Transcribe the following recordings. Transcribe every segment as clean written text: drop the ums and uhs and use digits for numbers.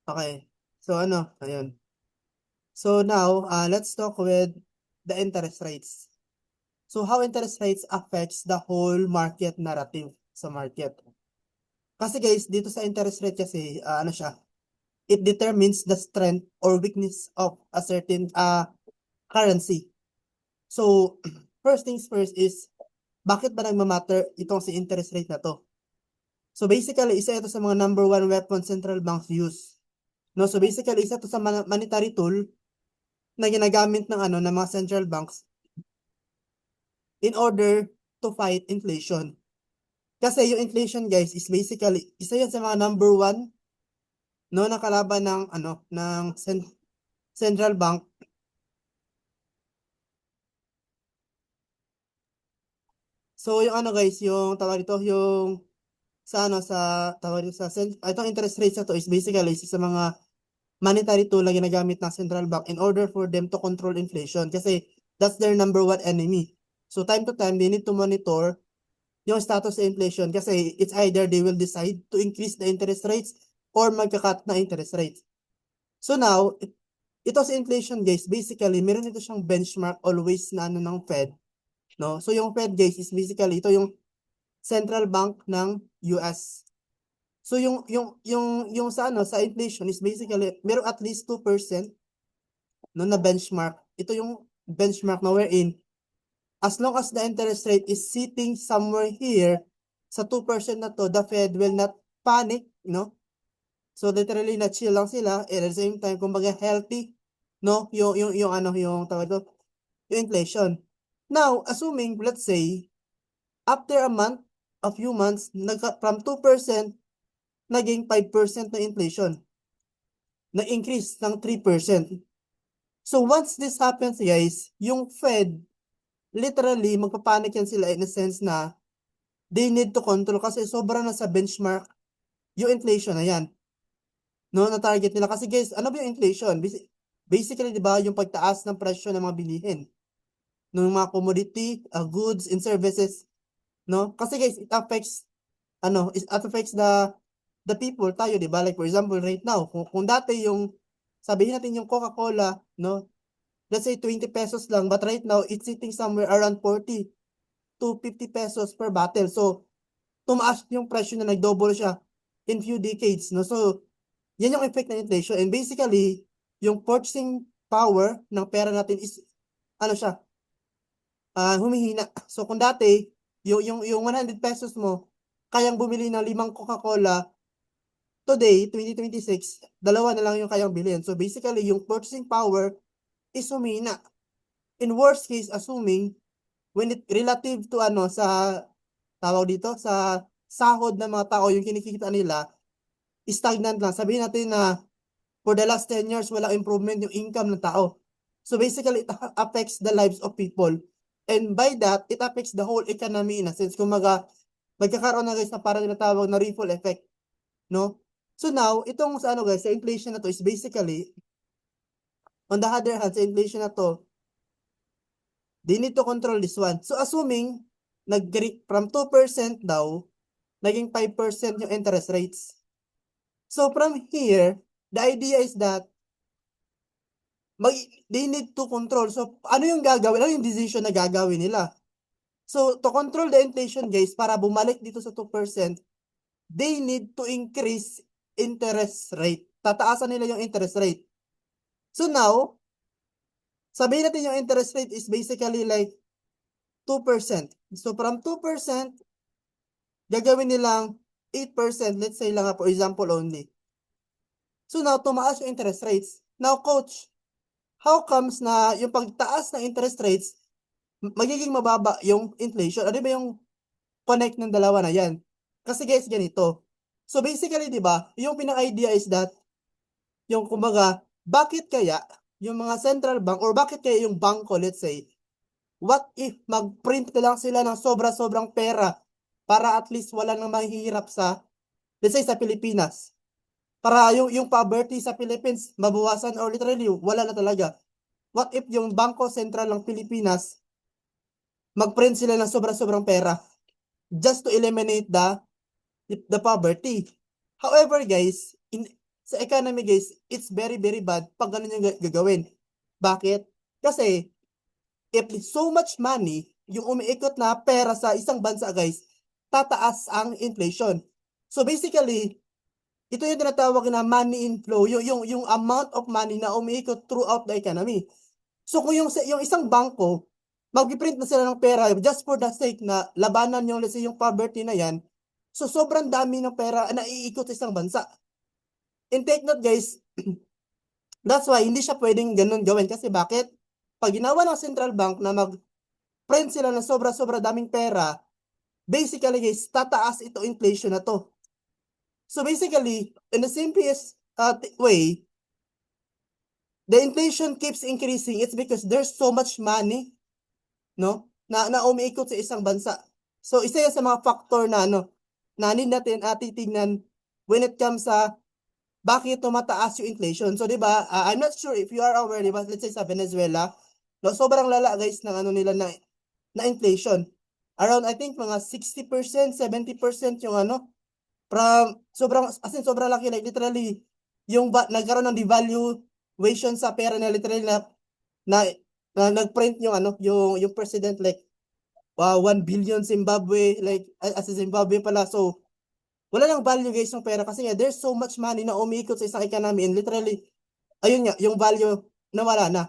Okay. So ano, ayun. So now, let's talk with the interest rates. So how interest rates affects the whole market narrative sa market. Kasi guys, dito sa interest rate kasi, ano siya, it determines the strength or weakness of a certain currency. So, first things first is, bakit ba nagmamatter itong si interest rate na to? So basically, isa ito sa mga number one weapon central banks use. No, so basically, isa to sa monetary tool na ginagamit ng ng mga central banks in order to fight inflation. Kasi yung inflation guys is basically isa yan sa mga number one no na kalaban ng central bank. So yung guys, yung tawag dito yung sa tawag dito itong interest rates na to is basically isa sa mga monetary tool na ginagamit ng central bank in order for them to control inflation kasi that's their number one enemy. So time to time they need to monitor yung status sa inflation kasi it's either they will decide to increase the interest rates or magka-cut na interest rates. So now, ito sa inflation guys, basically, meron ito siyang benchmark always na ng Fed. No? So yung Fed guys is basically, ito yung central bank ng US. So yung sa inflation is basically, meron at least 2% no, na benchmark. Ito yung benchmark na wherein as long as the interest rate is sitting somewhere here, sa 2% na to, the Fed will not panic, no? So literally na chill lang sila and at the same time kumbaga healthy, no? Yung tawag to, yung inflation. Now, assuming let's say after a month, a few months, from 2% naging 5% na inflation. Na-increase ng 3%. So once this happens, guys, yung Fed literally magpapanik yan sila in a sense na they need to control kasi sobra na sa benchmark yung inflation na yan. No, na target nila. Kasi guys, ano ba yung inflation? Basically, di ba, yung pagtaas ng presyo ng mga bilihin. Ng mga commodity, goods, and services. No? Kasi guys, it affects the people, tayo, di ba? Like for example, right now, kung dati yung, sabihin natin yung Coca-Cola, no? Let's say 20 pesos lang, but right now, it's sitting somewhere around 40 to 50 pesos per bottle. So, tumaas yung presyo na nag-double siya in few decades, no? So, yan yung effect ng inflation. And basically, yung purchasing power ng pera natin is, siya, humihina. So, kung dati, yung 100 pesos mo, kayang bumili ng 5 Coca-Cola, today, 2026, dalawa na lang yung kayang bilhin. So, basically, yung purchasing power is humina. In worst case, assuming, when it relative to sa, tawag dito, sa sahod ng mga tao, yung kinikita nila, stagnant lang. Sabihin natin na for the last 10 years, walang improvement yung income ng tao. So basically, it affects the lives of people. And by that, it affects the whole economy in a sense. Kung magkakaroon na guys na parang tinatawag na ripple effect. No? So now, itong sa guys, sa inflation na to is basically, on the other hand, sa inflation na to, they need to control this one. So assuming, from 2% daw, naging 5% yung interest rates. So from here, the idea is that they need to control. So, ano yung gagawin? Ano yung decision na gagawin nila? So, to control the inflation, guys, para bumalik dito sa 2%, they need to increase interest rate. Tataasan nila yung interest rate. So now, sabihin natin yung interest rate is basically like 2%. So, from 2%, gagawin nilang 8%, let's say lang for example only. So now, tumaas yung interest rates. Now, coach, how comes na yung pagtaas ng interest rates, magiging mababa yung inflation? Ano ba yung connect ng dalawa na yan? Kasi guys, ganito. So basically, di ba, yung pinaka-idea is that, yung kumbaga, bakit kaya yung mga central bank or bakit kaya yung bangko, let's say, what if mag-print na lang sila ng sobra-sobrang pera para at least wala nang mahihirap sa, let's say, sa Pilipinas? Para yung poverty sa Philippines mabawasan or literally wala na talaga. What if yung Bangko Sentral ng Pilipinas mag-print sila ng sobra-sobrang pera? just to eliminate the poverty. However, guys, sa economy, guys, it's very, very bad pag ganun yung gagawin. Bakit? Kasi, if so much money, yung umiikot na pera sa isang bansa, guys, tataas ang inflation. So, basically, ito yung tinatawag na money inflow, yung amount of money na umiikot throughout the economy. So, kung yung isang bangko, mag-print na sila ng pera just for the sake na labanan yung, let's say, yung poverty na yan, so sobrang dami ng pera na iikot sa isang bansa. And take note, guys, that's why hindi siya pwedeng ganun gawin. Kasi bakit? Pag ginawa ng central bank na mag-print sila ng sobra-sobra daming pera, basically, guys, tataas ito inflation na to. So basically, in the simplest way, the inflation keeps increasing. It's because there's so much money, no, na umiikot sa isang bansa. So isa yan sa mga factor na na need natin titignan when it comes sa bakit tumataas yung inflation. So 'di ba? I'm not sure if you are aware, 'di ba? Let's say sa Venezuela, no, sobrang lala, guys, ng nila na inflation. Around, I think, mga 60%, 70% yung sobrang, as in, sobrang laki, like literally yung nagkaroon ng devaluation sa pera na literally na nagprint yung yung president, like 1 billion Zimbabwe, like as a Zimbabwe pala. So wala nang value, guys, yung pera kasi nga there's so much money na umiikot sa isang economy, and literally ayun nga yung value nawala na.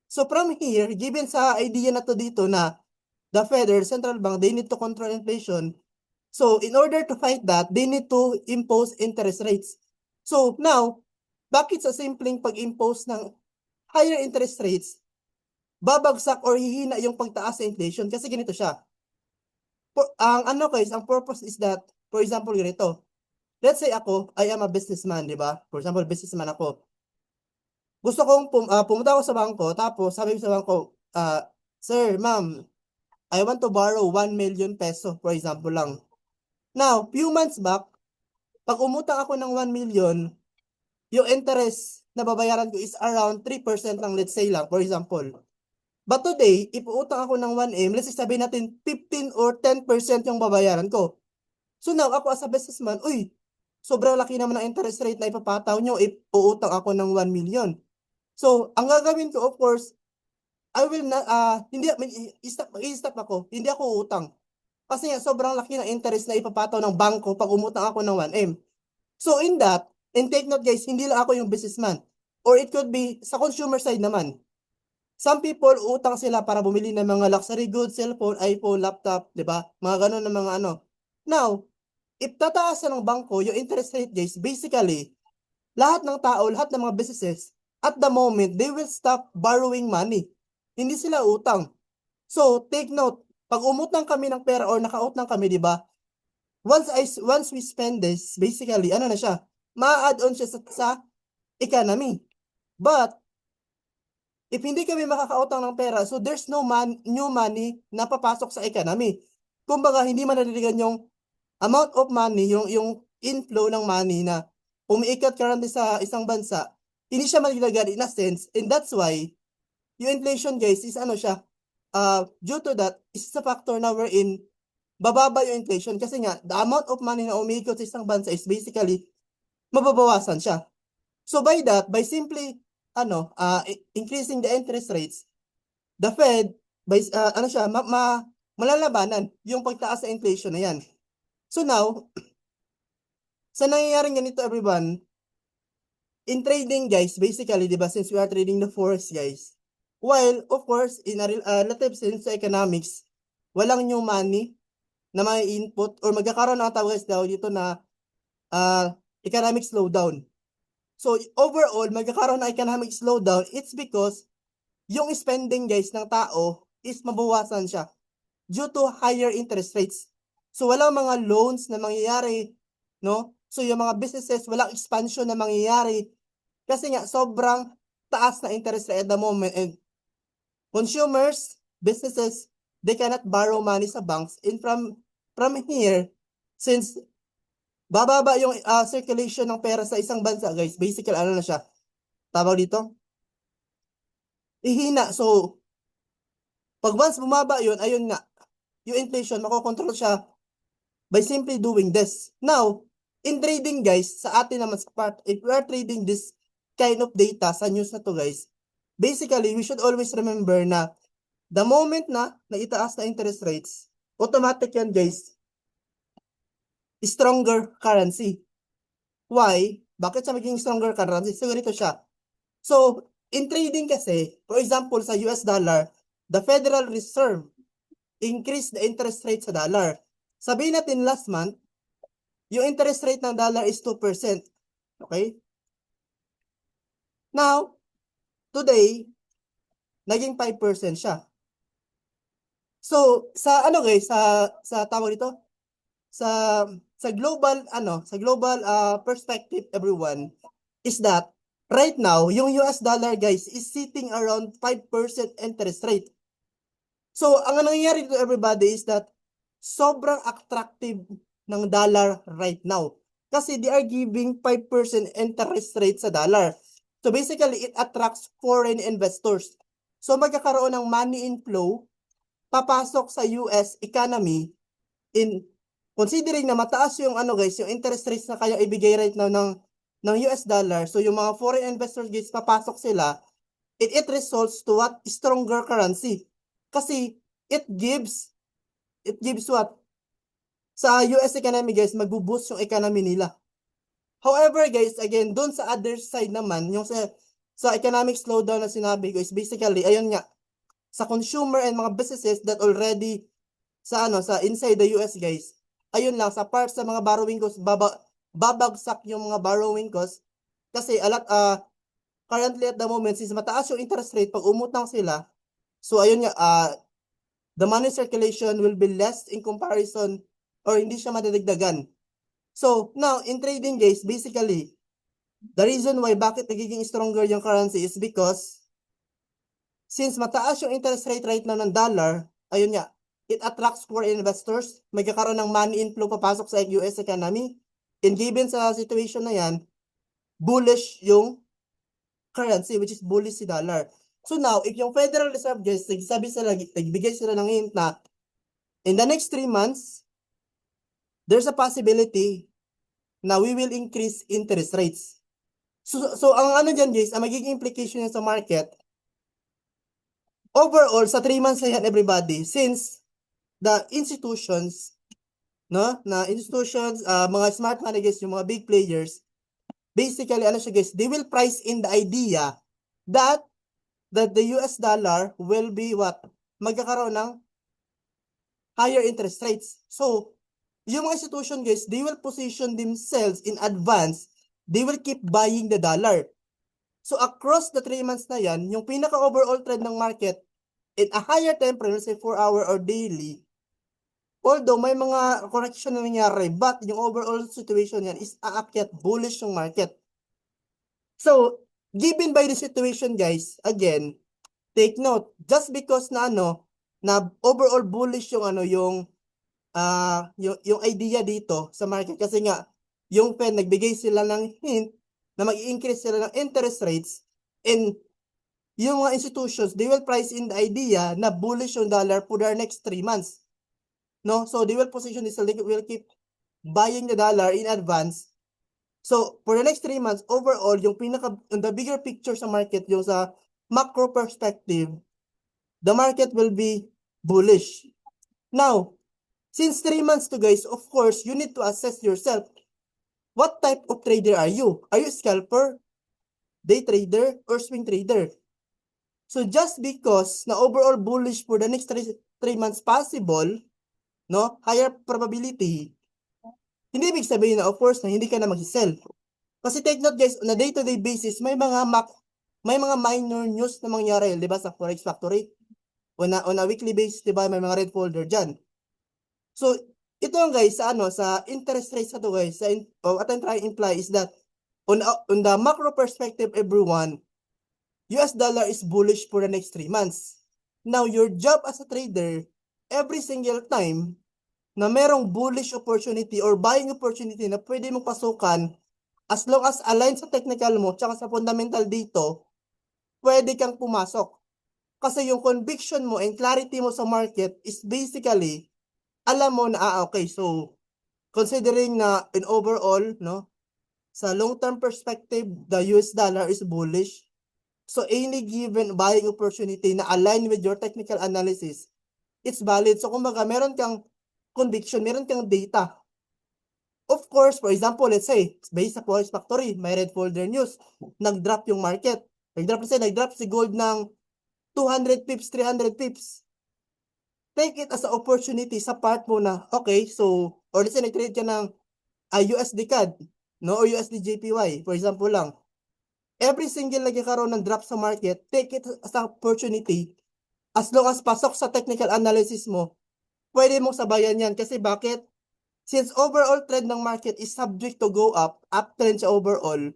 So from here, given sa idea na to dito na the Federal Central Bank, they need to control inflation. So in order to fight that, they need to impose interest rates. So now, bakit sa simpleng pag-impose ng higher interest rates, babagsak or hihina yung pagtaas sa inflation? Kasi ganito siya. Guys, ang purpose is that, for example, ganito. Let's say ako, I am a businessman, di ba? For example, businessman ako. Gusto kong pumunta ako sa bangko, tapos sabi ko sa bangko, sir, ma'am, I want to borrow 1 million peso, for example lang. Now, few months back, pag umutang ako ng 1 million, yung interest na babayaran ko is around 3% lang, let's say lang, for example. But today, if utang ako ng 1M, let's say sabihin natin 15 or 10% yung babayaran ko. So now, ako as a businessman, sobrang laki naman ng interest rate na ipapataw nyo if uutang ako ng 1 million. So, ang gagawin ko, of course, I will not, hindi, i-stop ako, hindi ako utang. Kasi nga, sobrang laki ng interest na ipapataw ng bangko pag umutang ako ng 1M. So in that, and take note, guys, hindi lang ako yung businessman. Or it could be sa consumer side naman. Some people, utang sila para bumili ng mga luxury goods, cellphone, iPhone, laptop, di ba? Mga ganun na mga ano. Now, if tataasan ng bangko yung interest rate, guys, basically, lahat ng tao, lahat ng mga businesses, at the moment, they will stop borrowing money. Hindi sila utang. So, take note, pag umutang kami ng pera or nakautang kami, di ba? Once we spend this, basically, ano na siya? Ma-add on siya sa economy. But, if hindi kami makakautang ng pera, so there's no new money na papasok sa economy. Kumbaga, hindi manaliligan yung amount of money, yung inflow ng money na umiikat currently sa isang bansa, hindi siya malilagan in a sense, and that's why, yung inflation, guys, is ano siya, due to that, is a factor na wherein bababa yung inflation kasi nga, the amount of money na umiikot sa isang bansa is basically, mababawasan siya. So by that, by simply increasing the interest rates, the Fed by malalabanan yung pagtaas sa inflation na yan. So now, sa nangyayaring ganito, everyone, in trading, guys, basically, di ba, since we are trading the forex, guys, while of course in a relative sense sa economics, walang new money na may input or magkakaroon ng tawag, guys, daw dito na economic slowdown. So overall, magkakaroon ng economic slowdown, it's because yung spending, guys, ng tao is mabawasan siya due to higher interest rates. So walang mga loans na mangyayari, no? So yung mga businesses, walang expansion na mangyayari kasi nga sobrang taas na interest rate at the moment, and consumers, businesses, they cannot borrow money sa banks, and from here, since bababa yung circulation ng pera sa isang bansa, guys, basically ano na siya, tawag dito, ihina. So pag once bumaba yun, ayun nga, yung inflation, makokontrol siya by simply doing this. Now, in trading guys, sa atin naman sa part, if we are trading this kind of data sa news na to guys, basically, we should always remember na the moment na naitaas na interest rates, automatic yan guys, stronger currency. Why? Bakit siya maging stronger currency? So, ganito siya. So, in trading kasi, for example, sa US dollar, the Federal Reserve increased the interest rate sa dollar. Sabihin natin last month, yung interest rate ng dollar is 2%. Okay? Now, today, naging 5% siya. So, sa ano guys, sa tawag dito, sa global perspective everyone is that right now, yung US dollar guys is sitting around 5% interest rate. So, ang nangyayari to everybody is that sobrang attractive ng dollar right now. Kasi they are giving 5% interest rate sa dollar. So, basically, it attracts foreign investors. So, magkakaroon ng money inflow papasok sa US economy in considering na mataas yung guys, yung interest rates na kaya ibigay right now ng US dollar. So, yung mga foreign investors guys, papasok sila, it results to what? Stronger currency. Kasi it gives what? Sa US economy guys, magbo-boost yung economy nila. However guys, again, doon sa other side naman, yung sa economic slowdown na sinabi ko is basically, ayun nga, sa consumer and mga businesses that already sa inside the US guys, ayun lang, sa part sa mga borrowing costs, babagsak yung mga borrowing costs kasi currently at the moment, since mataas yung interest rate, pag umutang sila, so ayun nga, the money circulation will be less in comparison or hindi siya madadagdagan. So, now, in trading guys, basically, the reason why bakit nagiging stronger yung currency is because since mataas yung interest rate right now ng dollar, ayun nga, it attracts foreign investors, magkakaroon ng money inflow papasok sa US economy, and given sa situation na yan, bullish yung currency, which is bullish si dollar. So now, if yung Federal Reserve guys, nagbigay sila ng hint na in the next 3 months, there's a possibility na we will increase interest rates. So ang dyan guys, ang magiging implication sa market, overall, sa 3 months na yan, everybody, since the institutions, mga smart money guys, yung mga big players, basically, siya guys, they will price in the idea that the US dollar will be what? Magkakaroon ng higher interest rates. So, yung mga institution guys, they will position themselves in advance, they will keep buying the dollar. So, across the 3 months na yan, yung pinaka-overall trend ng market, in a higher time frame, let's say 4-hour or daily, although may mga correction na nangyari, but yung overall situation yan is aakyat, bullish yung market. So, given by the situation guys, again, take note, just because na overall bullish yung yung idea dito sa market kasi nga yung Fed nagbigay sila ng hint na mag-i-increase sila ng interest rates and yung mga institutions, they will price in the idea na bullish yung dollar for their next 3 months. No? So, they will position this, they will keep buying the dollar in advance. So, for the next 3 months, overall, yung the bigger picture sa market, yung sa macro perspective, the market will be bullish. Now, since 3 months to guys, of course, you need to assess yourself. What type of trader are you? Are you a scalper, day trader, or swing trader? So just because na overall bullish for the next 3 months possible, no, higher probability, hindi ibig sabihin na of course na hindi ka na mag-sell. Kasi take note guys, on a day-to-day basis, may mga minor news na mangyari, di ba, sa Forex Factory. On a weekly basis, di ba, may mga red folder dyan. So, ito guys, sa interest rates na to guys, what I'm trying to imply is that on the macro perspective, everyone, US dollar is bullish for the next 3 months. Now, your job as a trader, every single time na merong bullish opportunity or buying opportunity na pwede mong pasukan, as long as aligned sa technical mo, tsaka sa fundamental dito, pwede kang pumasok. Kasi yung conviction mo and clarity mo sa market is basically, alam mo na, okay, so, considering na in overall, no, sa long-term perspective, the US dollar is bullish. So any given buying opportunity na align with your technical analysis, it's valid. So kumbaga, meron kang conviction, meron kang data. Of course, for example, let's say, based sa Forex Factory, may red folder news, nag-drop yung market. Nag-drop si gold ng 200 pips, 300 pips. Take it as an opportunity sa part mo na, okay, so, or let's say, nag-trade ka ng USD CAD, no, or USD JPY, for example lang. Every single nagkakaroon ng drop sa market, take it as an opportunity. As long as pasok sa technical analysis mo, pwede mong sabayan yan. Kasi bakit? Since overall trend ng market is subject to go up, uptrend sa overall,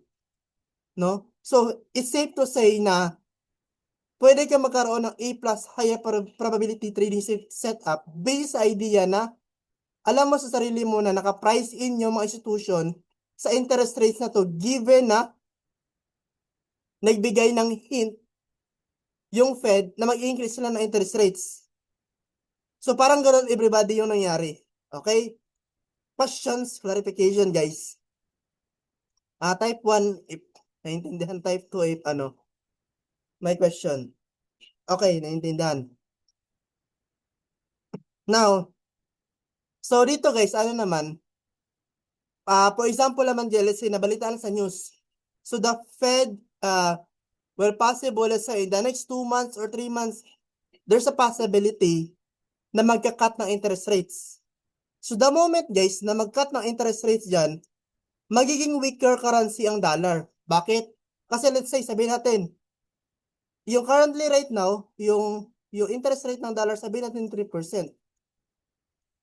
no? So, it's safe to say na pwede ka magkaroon ng A+ higher probability trading setup based sa idea na alam mo sa sarili mo na naka-price in yung mga institution sa interest rates na to given na nagbigay ng hint yung Fed na mag-increase sila ng interest rates. So, parang ganun everybody yung nangyari. Okay? Questions, clarification, guys. Type 1, if naintindihan. Type 2, if may question. Okay, naintindihan. Now, so dito guys, naman, for example naman dyan, let's say, nabalitaan sa news. So the Fed, well, possible, let's say, in the next 2 months or 3 months, there's a possibility na magka-cut ng interest rates. So the moment guys, na mag-cut ng interest rates dyan, magiging weaker currency ang dollar. Bakit? Kasi let's say, sabihin natin, yung currently right now, yung interest rate ng dollar, sabihin natin 3%.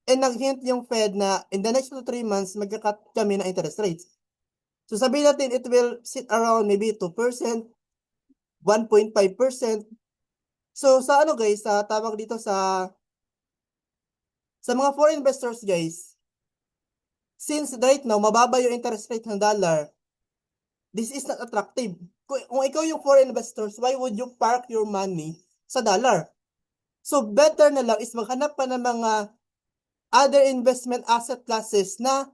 And nag-hint yung Fed na in the next 2 to 3 months, magka-cut kami ng interest rates. So sabihin natin, it will sit around maybe 2%, 1.5%. So sa guys, sa tawag dito sa mga foreign investors guys, since right now, mababa yung interest rate ng dollar, this is not attractive. Kung ikaw yung foreign investors, why would you park your money sa dollar? So better na lang is maghanap pa ng mga other investment asset classes na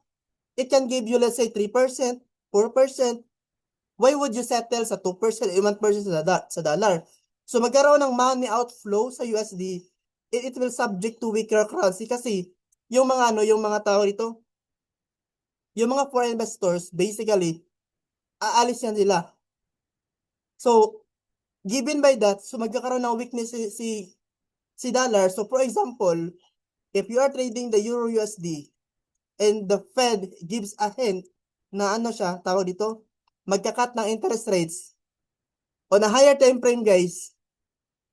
it can give you, let's say, 3%, 4%. Why would you settle sa 2%, 1% sa dollar? So magkaroon ng money outflow sa USD, it will subject to weaker currency kasi yung mga yung mga tao dito, yung mga foreign investors, basically, aalis yan nila. So, given by that, so magkakaroon ng weakness si dollar. So, for example, if you are trading the Euro USD and the Fed gives a hint na siya, tawag dito, magka-cut ng interest rates, on a higher time frame, guys,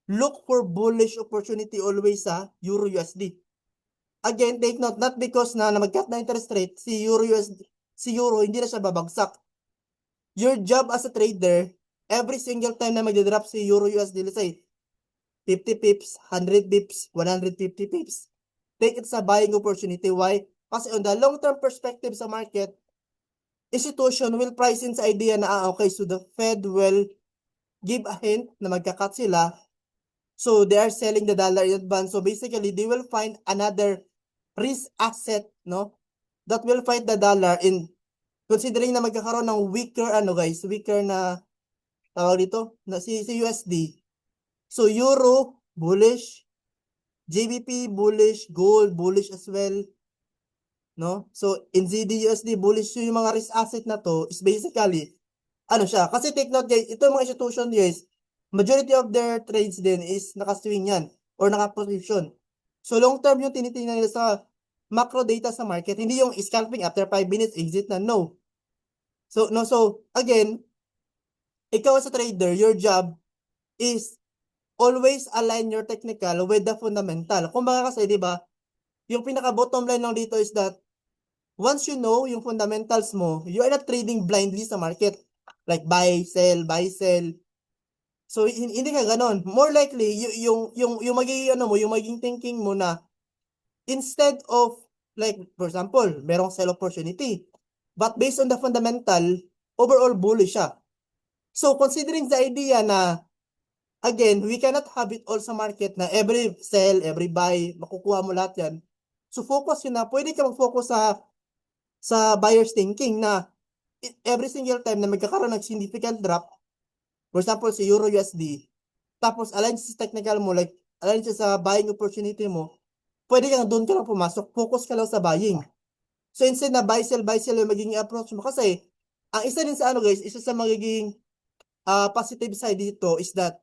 look for bullish opportunity always sa Euro USD. Again, take note, not because na mag-cut na interest rate, si Euro, hindi na siya babagsak. Your job as a trader, every single time na mag-drop si Euro USD, let's say, 50 pips, 100 pips, 150 pips, take it sa buying opportunity. Why? Kasi on the long-term perspective sa market, institution will price in sa idea na, okay, so the Fed will give a hint na magka-cut sila. So, they are selling the dollar in advance. So, basically, they will find another risk asset, no? That will fight the dollar in considering na magkakaroon ng weaker, weaker na, tawag dito, na si USD. So, Euro, bullish. JBP, bullish. Gold, bullish as well. No? So, NZD, USD, bullish. So, yung mga risk asset na to is basically, siya. Kasi take note guys, ito mga institution guys, majority of their trades din is nakaswing yan or nakaposition. So, long term yung tinitingnan nila sa macro data sa market, hindi yung scalping after 5 minutes, exit na, no. So, no, so, again, ikaw as a trader, your job is always align your technical with the fundamental. Kung baka kasi, di ba, yung pinaka-bottom line lang dito is that once you know yung fundamentals mo, you are not trading blindly sa market. Like buy, sell, buy, sell. So, hindi ka ganon. More likely, yung magiging yung magiging thinking mo na instead of, like, for example, merong sell opportunity. But based on the fundamental, overall bullish siya. So, considering the idea na, again, we cannot have it all sa market na every sell, every buy, makukuha mo lahat yan. So, focus yun na, pwede ka mag-focus sa sa buyer's thinking na every single time na magkakaroon ng significant drop, for example, si Euro USD, tapos align sa technical mo, like, align siya sa buying opportunity mo, pwede kang doon ka lang pumasok, focus ka lang sa buying. So instead na buy sell yung magiging approach mo, kasi, ang isa din sa ano guys, isa sa magiging positive side dito is that,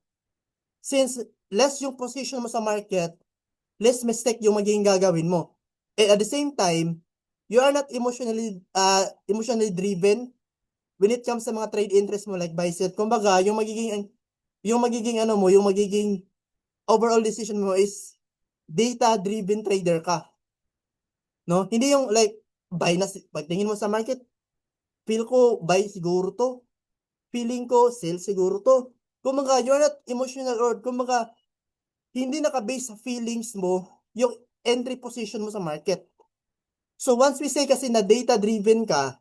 since less yung position mo sa market, less mistake yung magiging gagawin mo. And at the same time, you are not emotionally driven when it comes sa mga trade interest mo like buy sell. Kumbaga, yung magiging ano mo, yung magiging overall decision mo is data driven trader ka. No? Hindi yung like buy na pagtingin mo sa market, feel ko buy siguro to, feeling ko sell siguro to. Kumbaga, you're not emotional, or kumbaga hindi naka-base sa feelings mo yung entry position mo sa market. So once we say kasi na data driven ka,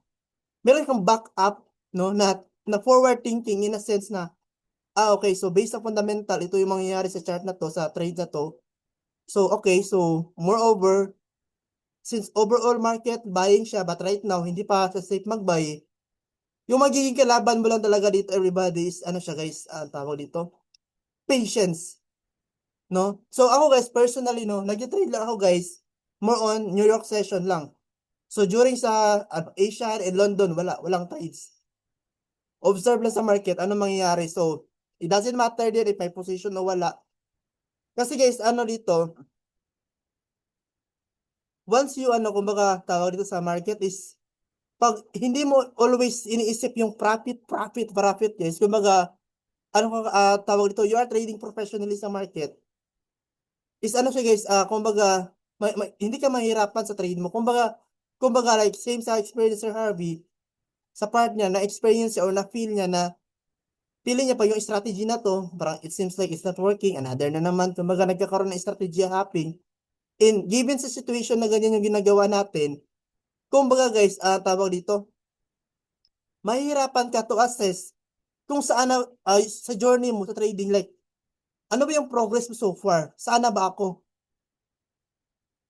meron kang backup, no, na forward thinking in a sense na okay, so based sa fundamental, ito yung mangyayari sa chart na to, sa trade na to. So okay, so moreover, since overall market buying siya, but right now hindi pa sa safe mag-buy, yung magiging kalaban mo lang talaga dito, everybody, is ano siya guys, tawag dito, patience. No? So ako guys, personally, no, nag-trade lang ako guys, more on New York session lang. So during sa Asia and London, walang trades. Observe lang sa market, ano mangyayari. So, it doesn't matter din if may position o wala. Kasi guys, ano dito, once you, kumbaga, tawag dito sa market is, pag hindi mo always iniisip yung profit guys, kumbaga, tawag dito, you are trading professionally sa market, is ano siya guys, kumbaga, hindi ka mahirapan sa trade mo. Kumbaga like same sa experience Sir Harvey, sa part niya, na-experience niya or na-feel niya na feeling niya pa yung strategy na to, parang it seems like it's not working, another na naman, kumbaga nagkakaroon ng strategy hopping. And given sa situation na ganyan yung ginagawa natin, kumbaga guys, tawag dito, mahihirapan ka to assess kung saan na, sa journey mo sa trading, like, ano ba yung progress mo so far? Saan na ba ako?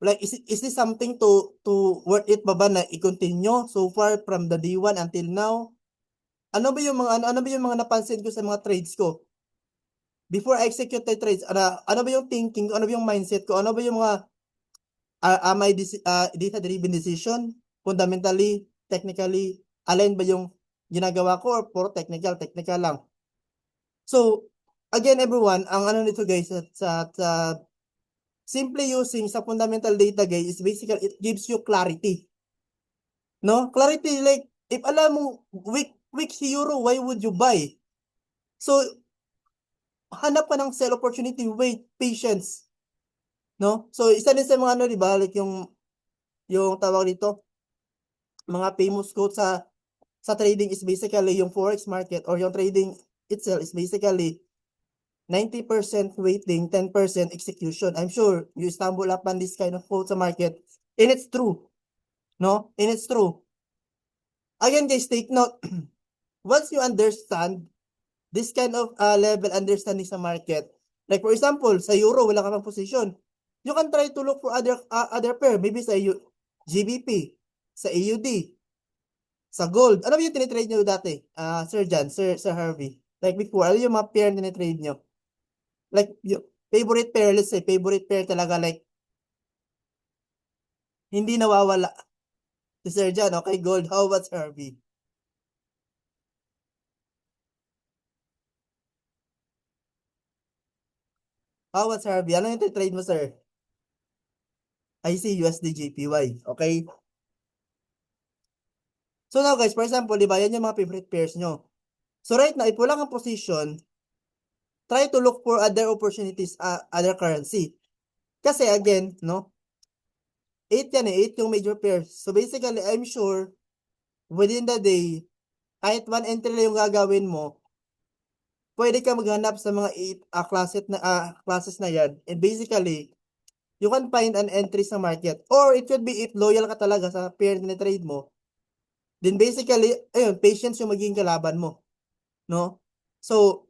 Like, is this something to worth it ba na i-continue so far from the day 1 until now? Ano ba yung mga napansin ko sa mga trades ko? Before I execute the trades, ano ba yung thinking ko? Ano ba yung mindset ko? Ano ba yung mga data-driven decision? Fundamentally, technically, align ba yung ginagawa ko, or puro technical lang? So, again everyone, ang ano nito guys, sa simply using sa fundamental data guys, is basically it gives you clarity. No? Clarity, like, if alam mo, weak si Euro, why would you buy? So, hanap ka ng sell opportunity, wait, patience. No? So, isa din sa mga ano, di ba, like yung tawag dito, mga famous quote sa trading is basically yung forex market, or yung trading itself is basically 90% waiting, 10% execution. I'm sure you stumble upon this kind of quote sa market, and it's true. No? And it's true. Again guys, take note, once you understand this kind of level understanding sa market, like for example, sa euro, wala ka pang position, you can try to look for other pair, maybe sa GBP, sa AUD, sa gold. Ano ba yung tinitrade nyo dati? Sir John, Sir Harvey. Like before, ano yung mga pair na tinitrade nyo? Like, yung favorite pair, let's say, favorite pair talaga, like, hindi nawawala. Si Sir John, okay, gold. How about Sir Harvey? How about Sir Harvey? Ano yung tinitrade mo, sir? I see USD JPY. Okay? So now guys, for example, di ba, yan yung mga favorite pairs nyo. So right now, if wala kang position, try to look for other opportunities, other currency. Kasi again, no, 8 yan 8 yung major pairs. So basically, I'm sure, within the day, kahit one entry lang yung gagawin mo, pwede ka maghanap sa mga 8 classes na yan. And basically, you can find an entry sa market. Or it could be if loyal ka talaga sa pair na trade mo, then basically, ayun, patience yung magiging kalaban mo. No? So,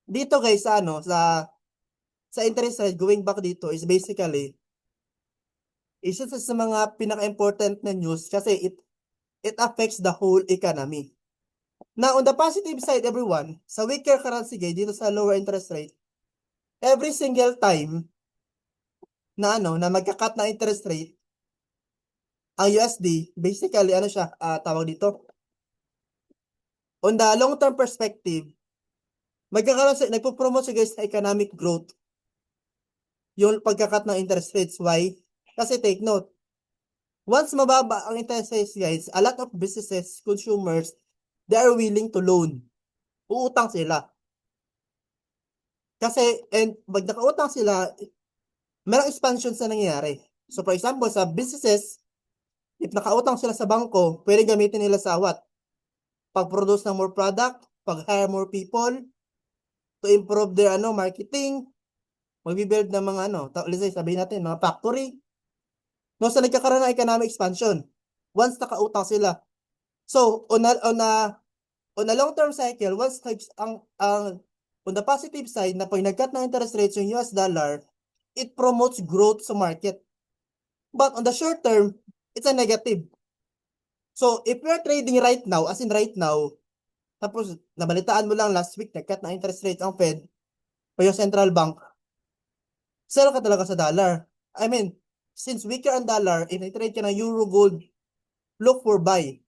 dito guys, sa interest rate, going back dito is basically, Isa sa mga pinaka-important na news kasi it affects the whole economy. Now, on the positive side, everyone, sa weaker currency guys, dito sa lower interest rate, every single time na na magka-cut na interest rate, ang USD, basically, siya, tawag dito, on the long-term perspective, nagpo-promote siya guys sa economic growth, yung pagka-cut ng interest rates. Why? Kasi take note, once mababa ang interest rates guys, a lot of businesses, consumers, they are willing to loan. Uutang sila. Kasi, and pag nakautang sila, merong expansion sa nangyayari. So for example, sa businesses, if nakautang sila sa bangko, pwede gamitin nila sa what? Pag-produce ng more product, pag-hire more people, to improve their marketing, mag-build ng mga let's say, sabihin natin, mga factory. No, sa nagkakaroon ng economic expansion, once nakautang sila. So, on a long-term cycle, once on the positive side, na pag nag-cut ng interest rates yung US dollar, it promotes growth sa market. But on the short term, it's a negative. So, if you're trading right now, as in right now, tapos nabalitaan mo lang last week, nag-cut na interest rates ang Fed o yung central bank, sell ka talaga sa dollar. I mean, since weaker ang dollar, if i-trade ka ng euro gold, look for buy.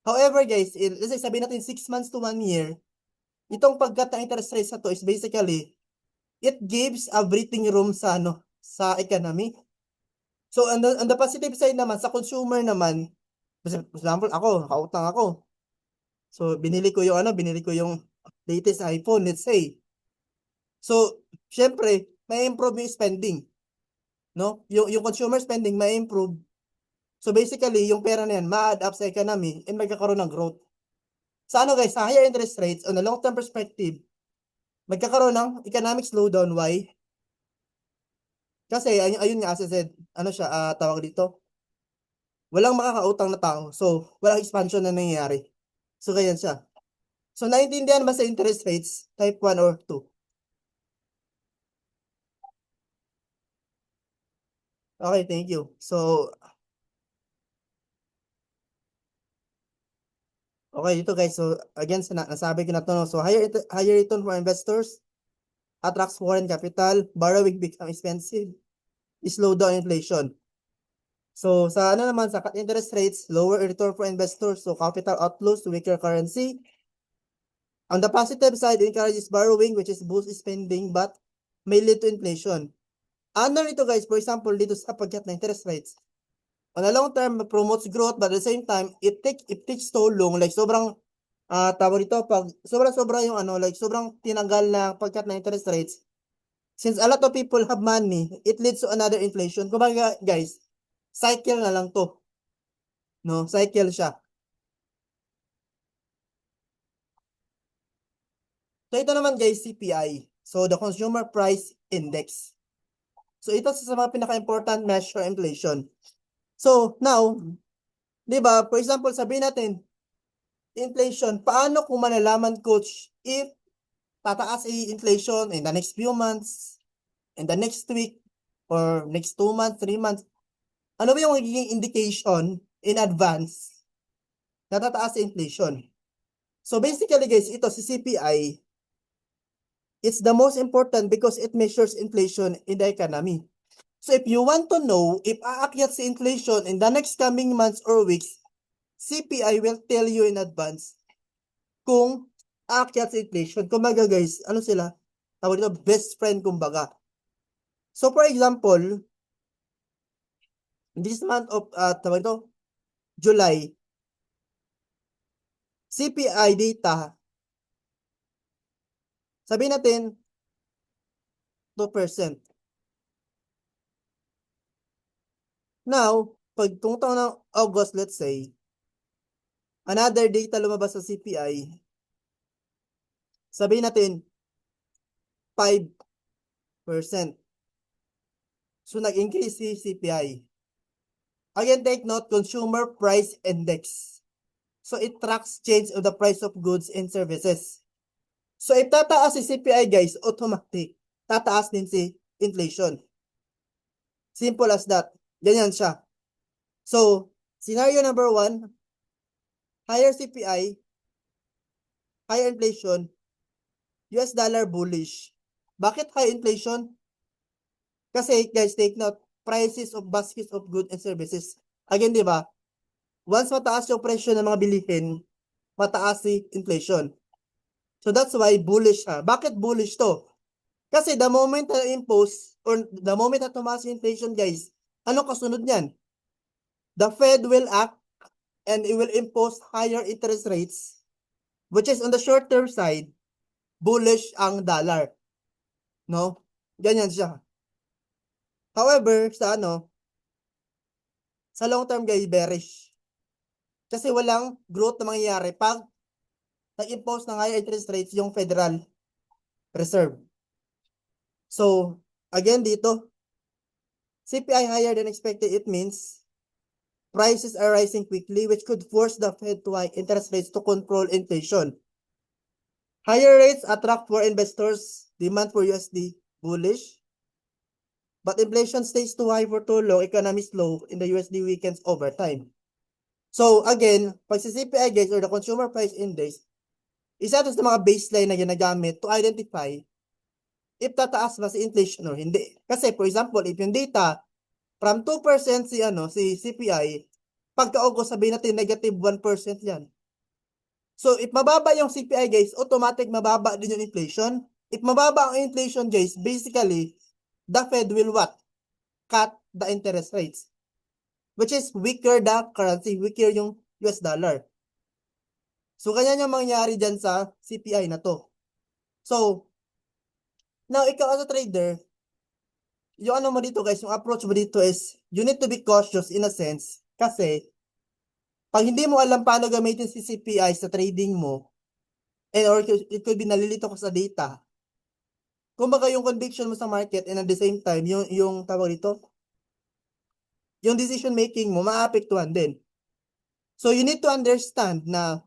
However guys, let's say sabihin natin 6 months to 1 year, itong pag-cut ng interest rates na to is basically, it gives a breathing room sa sa economy. So, on the positive side naman, sa consumer naman, for example, ako, nakautang ako. So, binili ko yung latest iPhone, let's say. So, syempre, may improve yung spending. No? Yung consumer spending may improve. So, basically, yung pera na yan, ma-add up sa economy and magkakaroon ng growth. Sa guys, sa higher interest rates, on a long-term perspective, magkakaroon ng economic slowdown. Why? Kasi, ayun nga, as I said, siya, tawag dito, walang makakautang na tao. So, walang expansion na nangyayari. So, ganyan siya. So, naintindihan ba sa interest rates, type 1 or 2? Okay, thank you. So, okay, ito guys. So, again, nasabi ko na to. So, higher return for investors, attracts foreign capital, borrowing become expensive, slow down inflation. So, sa naman, sa cut interest rates, lower return for investors, so capital outflows to weaker currency. On the positive side, encourages borrowing, which is boost spending, but may lead to inflation. Ano nito guys, for example, dito sa pag-cut na interest rates, on a long term, promotes growth, but at the same time, it takes so long, like sobrang, tawag dito, pag sobra yung like sobrang tinagal na pag-cut na interest rates, since a lot of people have money, it leads to another inflation. Kumbaga guys, cycle na lang to. No, cycle siya. So ito naman guys, CPI. So the Consumer Price Index. So ito sa mga pinaka-important measure inflation. So now, 'di ba? For example, sabihin natin inflation, paano kung malalaman coach if tataas inflation in the next few months, in the next week, or next 2 months, 3 months? Ano ba yung magiging indication in advance na tataas inflation? So basically guys, ito si CPI, it's the most important because it measures inflation in the economy. So if you want to know if aakyat si inflation in the next coming months or weeks, CPI will tell you in advance kung aakyat si inflation. Kumbaga guys, sila? Tawag dito, best friend kumbaga. So for example, this month of, tawag dito, July, CPI data, sabihin natin, 2%. Now, pag taon ng August, let's say, another data lumabas sa CPI, sabihin natin, 5%. So, nag-increase si CPI. Again, take note, Consumer Price Index. So, it tracks change of the price of goods and services. So, if tataas si CPI, guys, automatic, tataas din si inflation. Simple as that. Ganyan siya. So, scenario number 1, higher CPI, higher inflation, US dollar bullish. Bakit high inflation? Kasi guys, take note, prices of baskets of goods and services. Again, di ba? Once mataas yung presyo ng mga bilihin, mataas si inflation. So that's why bullish siya. Bakit bullish to? Kasi the moment na impose or the moment na tumaas yung inflation guys, ano kasunod niyan? The Fed will act and it will impose higher interest rates, which is on the short term side, bullish ang dollar. No? Ganyan siya. However, sa long term guys, bearish. Kasi walang growth na mangyayari pag nag-impose ng higher interest rates yung Federal Reserve. So, again dito, CPI higher than expected, it means prices are rising quickly, which could force the Fed to hike interest rates to control inflation. Higher rates attract for investors, demand for USD bullish, but inflation stays too high for too long, economy slow, in the USD weakens over time. So again, pag si CPI guys or the Consumer Price Index, isa ito sa mga baseline na ginagamit to identify if tataas ba si inflation or hindi. Kasi for example, if yung data from 2% si CPI, pagka-August sabihin natin negative 1% yan. So if mababa yung CPI guys, automatic mababa din yung inflation. If mababa ang inflation guys, basically the Fed will what? Cut the interest rates. Which is weaker the currency, weaker yung US dollar. So ganyan yung mangyari dyan sa CPI na to. So, now ikaw as a trader, yung ano mo dito guys, yung approach mo dito is, you need to be cautious in a sense, kasi, pag hindi mo alam paano gamitin si CPI sa trading mo, or it could be nalilito ka sa data, kumbaga yung conviction mo sa market and at the same time, yung tawag dito, yung decision making mo, maapektuhan din. So, you need to understand na,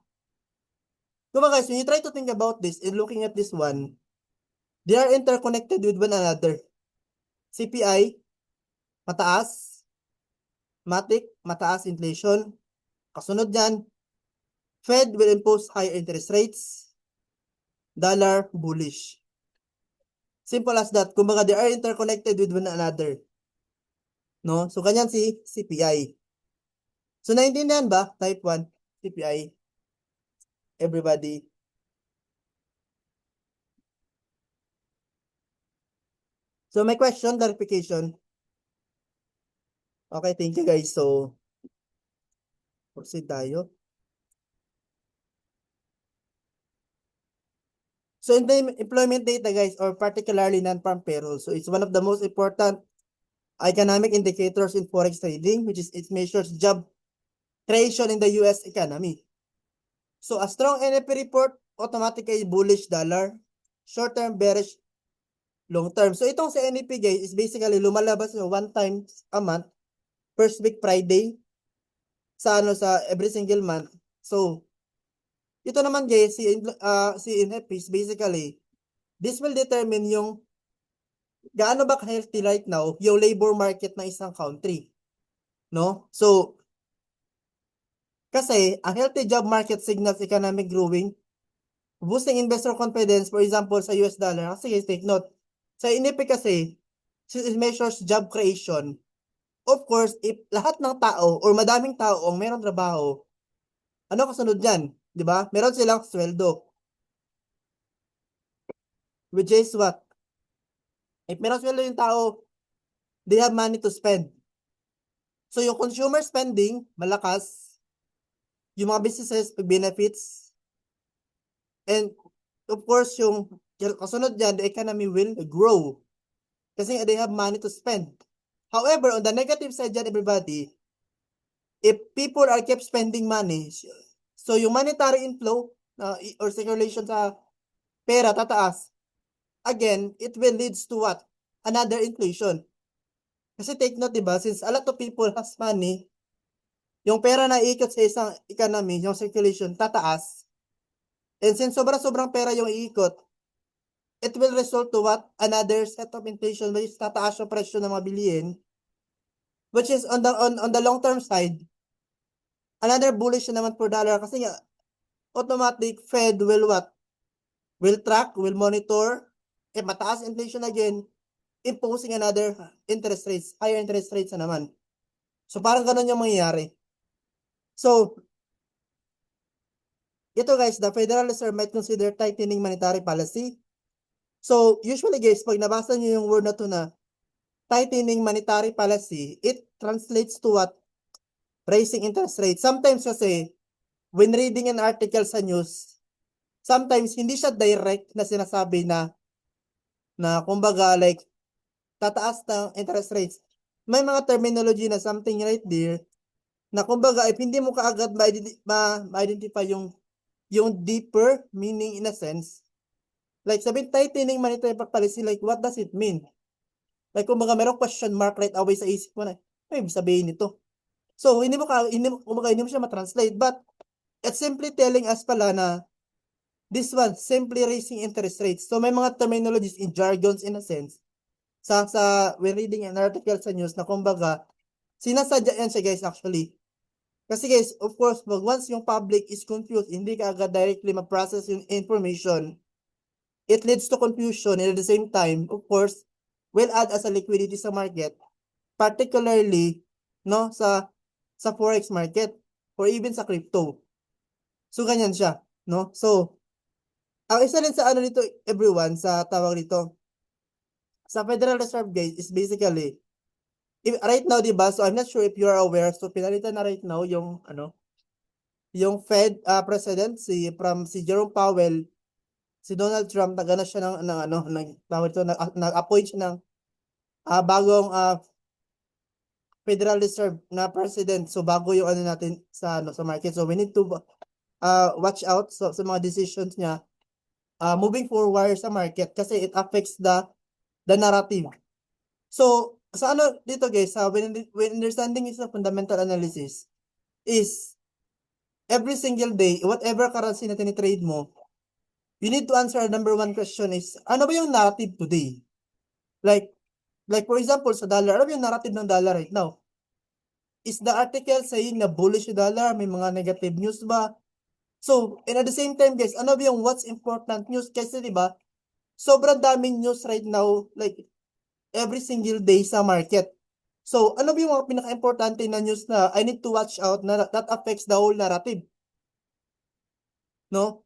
kumbaga guys, when you try to think about this and looking at this one, they are interconnected with one another. CPI, mataas, matik, mataas inflation. Kasunod yan, Fed will impose higher interest rates, dollar bullish. Simple as that. Kumbaga, they are interconnected with one another. No? So, ganyan si CPI. So, naintindihan ba? Type 1, CPI. Everybody. So, may question, clarification. Okay, thank you guys. So, proceed tayo. So, employment data guys, or particularly non-farm payroll. So, it's one of the most important economic indicators in forex trading, which is it measures job creation in the US economy. So, a strong NFP report, automatically bullish dollar, short-term bearish, long-term. So, itong sa NFP guys is basically lumalabas one time a month, first week Friday, sa every single month. So, ito naman guys, si NFP is basically, this will determine yung gaano ba healthy right now yung labor market ng isang country. No? So, kasi, a healthy job market signals economic growing, boosting investor confidence, for example, sa US dollar. Kasi take note, sa NFP kasi, it measures job creation. Of course, if lahat ng tao or madaming tao ang meron trabaho, ano kasunod yan? Di ba? Meron silang sweldo. Which is what? If meron sweldo yung tao, they have money to spend. So, yung consumer spending, malakas. Yung mga businesses, benefits. And, of course, yung kasunod dyan, the economy will grow. Kasi they have money to spend. However, on the negative side dyan, everybody, if people are kept spending money, so yung monetary inflow or circulation sa pera tataas, again, it will leads to what? Another inflation. Kasi take note, diba, since a lot of people has money, yung pera na iikot sa isang economy, yung circulation, tataas. And since sobrang pera yung iikot, it will result to what? Another set of inflation, which tataas yung presyo ng mga bilihin. which is on the long term side, another bullish na naman for dollar kasi nga automatic Fed will what? Will track, will monitor. If mataas inflation again, imposing another interest rates, higher interest rates na naman. So parang ganun yung mangyayari. So ito guys, the Federal Reserve might consider tightening monetary policy. So usually guys, pag nabasa niyo yung word na to na tightening monetary policy, it translates to what? Raising interest rates. Sometimes kasi, when reading an article sa news, sometimes hindi siya direct na sinasabi na kumbaga like tataas ng interest rates. May mga terminology na something right there na kumbaga if hindi mo kaagad ma-identify yung deeper meaning in a sense, like sabihin tightening monetary policy, like what does it mean? Like kumbaga merong question mark right away sa isip mo na, ay ibig sabihin nito. So hindi mo siya ma-translate, but it's simply telling us pala na this one simply raising interest rates. So may mga terminologies in jargons in a sense sa when reading an article sa news na kumbaga sinasadya yan siya guys actually. Kasi guys, of course, once yung public is confused, hindi ka agad directly ma-process yung information, it leads to confusion, and at the same time, of course, will add as a liquidity sa market, particularly no sa forex market or even sa crypto. So ganyan siya, no? So ang isa rin sa ano dito everyone sa tawag dito sa Federal Reserve guys is basically right now, diba? So I'm not sure if you are aware. So pinalitan na right now yung yung Fed president from si Jerome Powell, si Donald Trump nagana siya nag-appoint siya ng bagong Federal Reserve na president. So bago yung ano natin sa sa market. So we need to watch out sa mga decisions niya moving forward sa market kasi it affects the narrative. So sa ano dito guys, when understanding is a fundamental analysis is every single day, whatever currency na tinitrade mo, you need to answer number one question is, ano ba yung narrative today? Like for example, sa dollar, ano ba yung narrative ng dollar right now? Is the article saying na bullish yung dollar? May mga negative news ba? So, and at the same time guys, ano ba yung what's important news? Kasi diba, sobrang daming news right now, like every single day sa market. So, ano ba yung mga pinaka-importante na news na I need to watch out na that affects the whole narrative? No?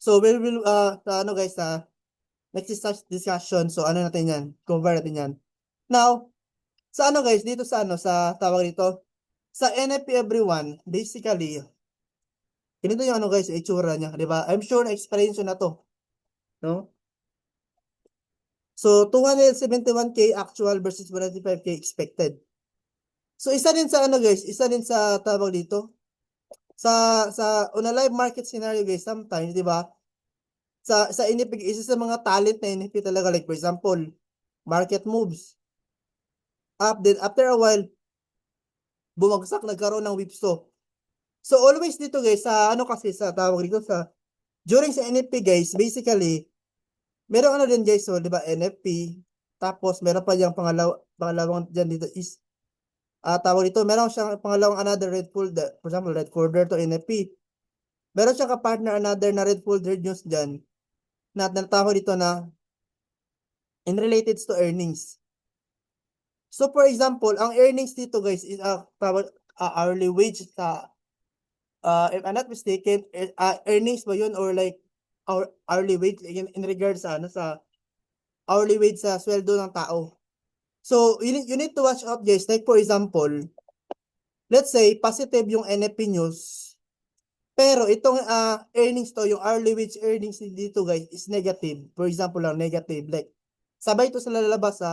So, we will, ano guys, next discussion. So, ano natin yan? Cover natin yan. Now, sa ano guys, dito sa ano, sa tawag dito, sa NFP everyone, basically, ganito yung ano guys, itsura niya, di ba? I'm sure na-experience na to. No? So, 271K actual versus 195K expected. So, isa din sa ano guys, isa din sa tawag dito, sa on a live market scenario guys, sometimes, di ba? Sa NFP, isa sa mga talent na NFP talaga, like for example, market moves up, then after a while, bumagsak, nagkaroon ng whipsaw. So always dito guys, sa ano kasi sa tawag dito sa during sa NFP guys, basically meron ano din guys, so 'di ba NFP, tapos meron pa yung pangalawang diyan dito is tawag dito, meron siyang pangalawang another red folder, for example, red folder to NFP. Meron siyang ka-partner another na red folder news diyan na tawag dito na in related to earnings. So for example, ang earnings dito guys is hourly wage sa if I'm not mistaken, earnings ba yun or like hourly wage in regards sa ano sa hourly wage sa sweldo ng tao. So you need to watch out guys. Like for example, let's say positive yung NFP news. Pero itong earnings to, yung hourly wage earnings dito guys is negative. For example lang, negative. Like, sabay to sa lalabas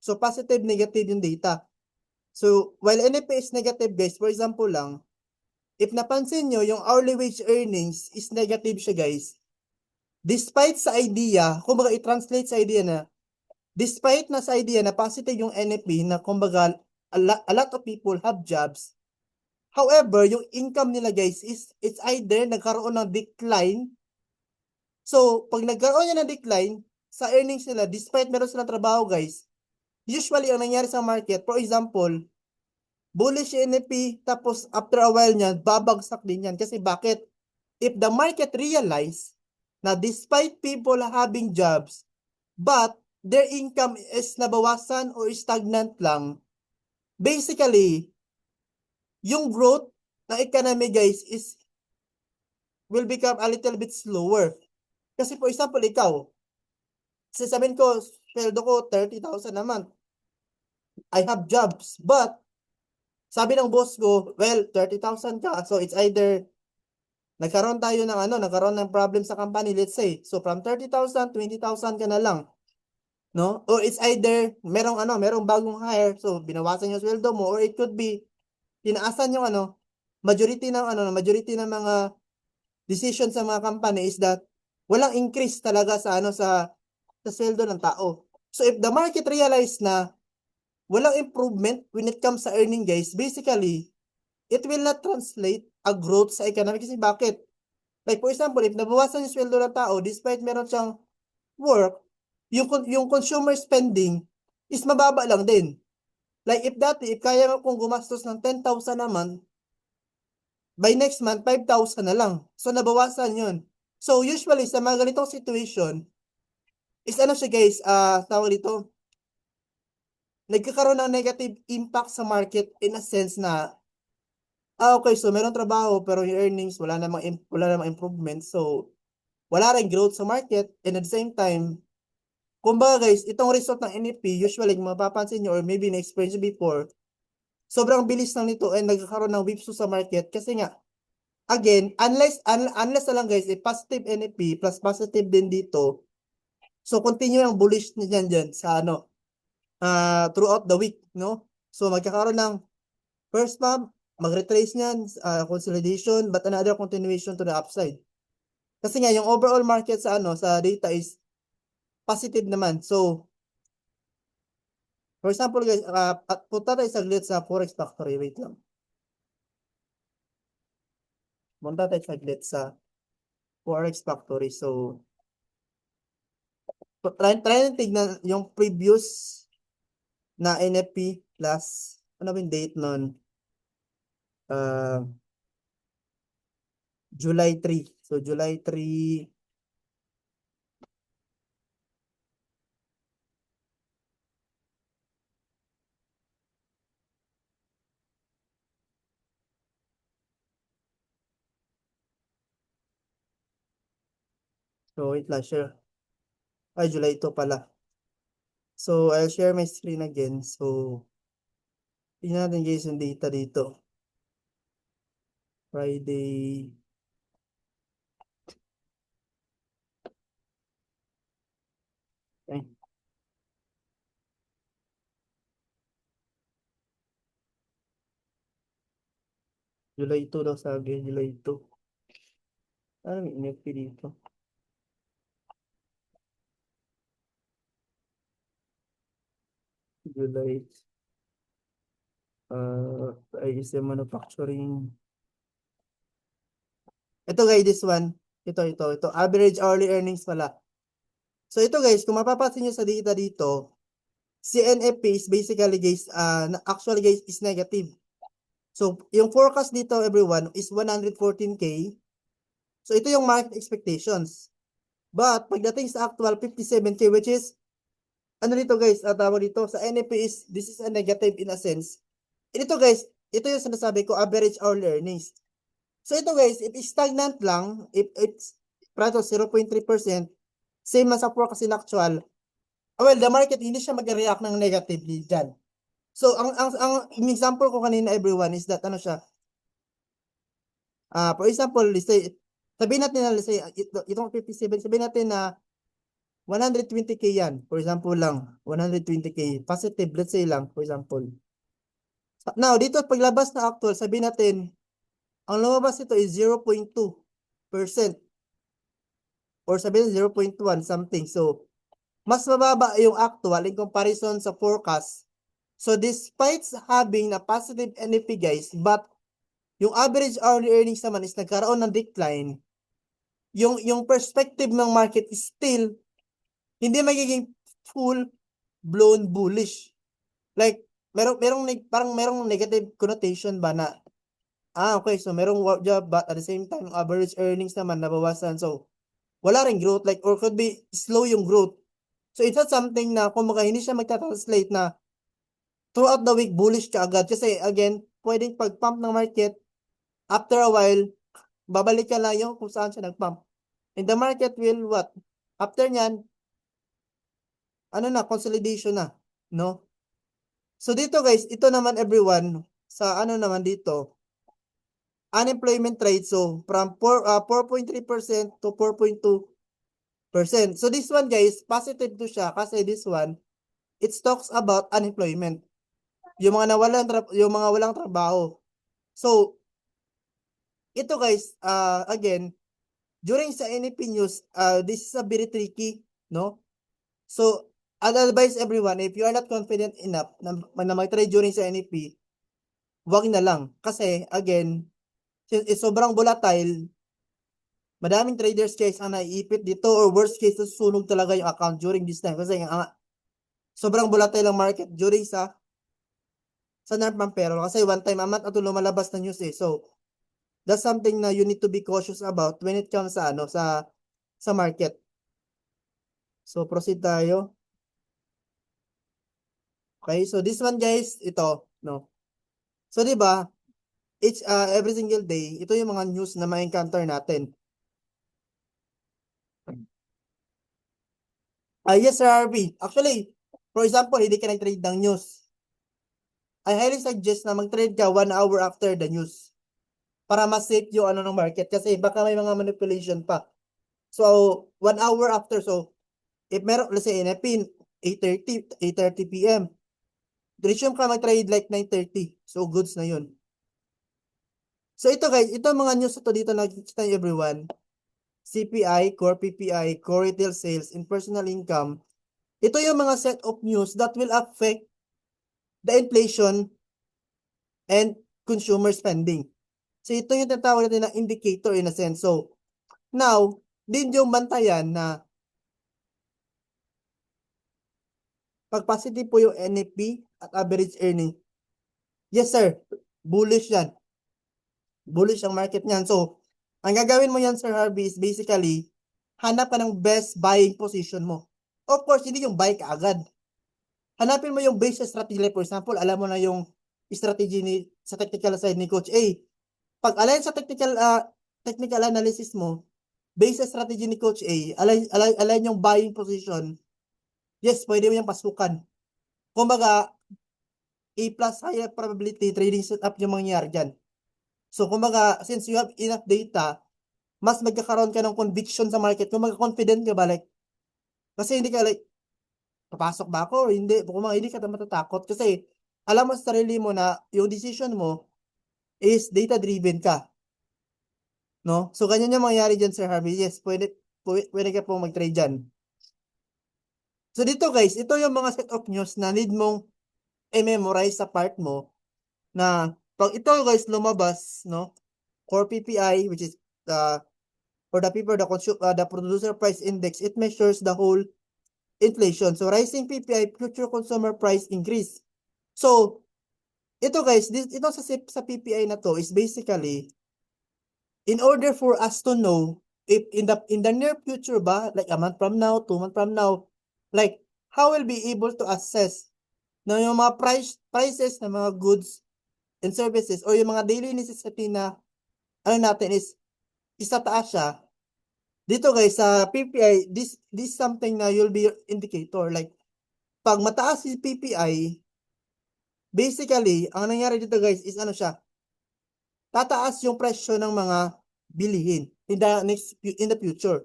so positive, negative yung data. So, while NFP is negative guys, for example lang, if napansin nyo, yung hourly wage earnings is negative siya guys. Despite sa idea, kumbaga i-translate sa idea na, despite na sa idea na positive yung NFP na kumbaga a lot of people have jobs, however, yung income nila guys is it's either nagkaroon ng decline. So, pag nagkaroon niya ng decline sa earnings nila, despite meron silang trabaho guys, Usually, ang nangyari sa market, for example, bullish si NFP, tapos after a while niyan, babagsak din yan. Kasi bakit? If the market realize na despite people having jobs, but their income is nabawasan or stagnant lang, basically, yung growth ng economy guys will become a little bit slower. Kasi for example, ikaw, sasabihin ko, sweldo ko 30,000 a month. I have jobs, but sabi ng boss ko, well, 30,000 ka. So it's either nagkaroon ng problem sa company, let's say. So from 30,000, 20,000 ka na lang. No? Or it's either merong bagong hire, so binawasan yung sweldo mo, or it could be tinaasan yung majority ng mga decision sa mga company is that walang increase talaga sa sweldo ng tao. So if the market realize na walang improvement when it comes sa earning guys, basically, it will not translate a growth sa economy. Kasi bakit? Like for example, if nabawasan yung sweldo ng tao, despite meron siyang work, yung consumer spending is mababa lang din. Like if kaya mo kung gumastos ng 10,000 naman, by next month, 5,000 na lang. So nabawasan yun. So usually sa mga ganitong situation, is ano siya guys, tawag dito, nagkakaroon ng negative impact sa market in a sense na, okay, so meron trabaho pero yung earnings wala namang improvement. So wala rin growth sa market, and at the same time, kumbaga guys, itong result ng NFP, usually kung mapapansin nyo or maybe na-experience before, sobrang bilis lang nito and nagkakaroon ng whipsaw sa market kasi nga, again, unless na lang guys, positive NFP plus positive din dito, so continue ang bullish niyan dyan sa throughout the week, no? So magkakaroon ng first pump, mag-retrace niyan, consolidation, but another continuation to the upside. Kasi nga, yung overall market sa data is positive naman. So, for example guys, punta tayo saglit sa Forex Factory. Wait lang. Punta tayo saglit sa Forex Factory. So, try natin tignan yung previous na NFP plus, ano ba yung date nun? July 3. So, July 3. So, wait lang, share. Ay, July 2 pala. So, I'll share my screen again. So, tingnan natin guys yung data dito. Friday. Okay. July 2 daw sabi. July 2. Ano may NFP dito? July. ISM Manufacturing. Ito guys, this one. Ito. Average hourly earnings pala. So ito guys, kung mapapansin nyo sa data dito, CNFP is basically guys, actually guys, is negative. So, yung forecast dito everyone is 114K. So, ito yung market expectations. But, pagdating sa actual 57K, which is, ano dito guys, tawag dito, sa NFP is, this is a negative in a sense. And ito guys, ito yung sinasabi ko, average hourly earnings. So, ito guys, if stagnant lang, if it's prato 0.3%, same na sa forecast in actual, well, the market hindi siya mag-react ng negatively dyan. So, ang example ko kanina everyone is that, ano siya, for example, let's say, sabihin natin na, let's say, itong 57, sabihin natin na 120K yan. For example lang, 120K. Positive, let's say lang, for example. Now, dito paglabas na actual, sabihin natin, ang lumabas ito is 0.2%. Or sabihin 0.1 something. So, mas mababa yung actual in comparison sa forecast. So, despite having a positive NFP guys, but yung average hourly earnings naman is nagkaroon ng decline, yung perspective ng market is still hindi magiging full blown bullish. Like, parang merong negative connotation ba na, okay, so merong job, but at the same time, average earnings naman nabawasan. So, wala ring growth, like, or could be slow yung growth. So, it's not something na, kumbaga, hindi siya magta-translate na throughout the week, bullish ka agad. Kasi, again, pwedeng pag-pump ng market, after a while, babalik ka lang yung kung saan siya nag-pump. And the market will what? After nyan, consolidation na, no? So, dito guys, ito naman everyone, sa naman dito, unemployment rate, so from 4.3% to 4.2%. So this one guys, positive to siya kasi this one, it talks about unemployment. Yung mga yung mga walang trabaho. So ito guys, again, during sa NFP news, this is a very tricky, no? So I'd advise everyone, if you are not confident enough na mag-trade during sa NFP, wag na lang. Kasi again, sobrang volatile, madaming traders guys ang naiipit dito, or worst case, susunog talaga yung account during this time kasi sobrang volatile ang market during sa non-pampero kasi one time a month ato lumalabas na news eh. So that's something na you need to be cautious about when it comes sa sa market. So proceed tayo. Okay, so this one guys, ito, no. So 'di ba, every single day, ito yung mga news na ma-encounter natin. Yes, Sir RB. Actually, for example, hindi ka nag-trade ng news. I highly suggest na mag-trade ka 1 hour after the news para mas safe yung ng market kasi baka may mga manipulation pa. So, 1 hour after, so if meron, let's say, NFP, 8:30 p.m. Resume ka mag-trade like 9:30. So, goods na yun. So, ito guys, ito mga news ito dito nakikita niyo everyone. CPI, core PPI, core retail sales, and personal income. Ito yung mga set of news that will affect the inflation and consumer spending. So, ito yung tinatawag natin na indicator in a sense. So, now, din yung bantayan na pag positive po yung NFP at average earning. Yes, sir. Bullish yan. Bullish ang market niyan. So, ang gagawin mo yan, Sir Harvey, is basically, hanap ka ng best buying position mo. Of course, hindi yung buy ka agad. Hanapin mo yung base strategy. For example, alam mo na yung strategy sa technical side ni Coach A. Pag align sa technical analysis mo, base strategy ni Coach A, align yung buying position, yes, pwede mo yung pasukan. Kumbaga, A plus higher probability trading setup yung mangyayari dyan. So, kumbaga, since you have enough data, mas magkakaroon ka ng conviction sa market. Kumbaga, confident ka ba? Like, kasi hindi ka like, papasok ba ako o hindi? Kumbaga, hindi ka matatakot. Kasi, alam mo sa sarili mo na yung decision mo is data-driven ka. No? So, ganyan yung mangyayari dyan, Sir Harvey. Yes, pwede ka po mag-trade dyan. So, dito guys, ito yung mga set of news na need mong i-memorize sa part mo na pag ito guys lumabas, no? Core PPI, which is for the people, the producer price index, it measures the whole inflation. So rising PPI, future consumer price increase. So ito guys, ito sa PPI na to is basically in order for us to know if in the near future ba, like a month from now, 2 months from now, like how will be able to assess na yung mga prices ng mga goods and services or yung mga daily necessity na natin is tataas siya. Dito guys, sa PPI, this something na you'll be indicator. Like, pag mataas si PPI, basically, ang nangyari dito guys is siya, tataas yung presyo ng mga bilihin in the future.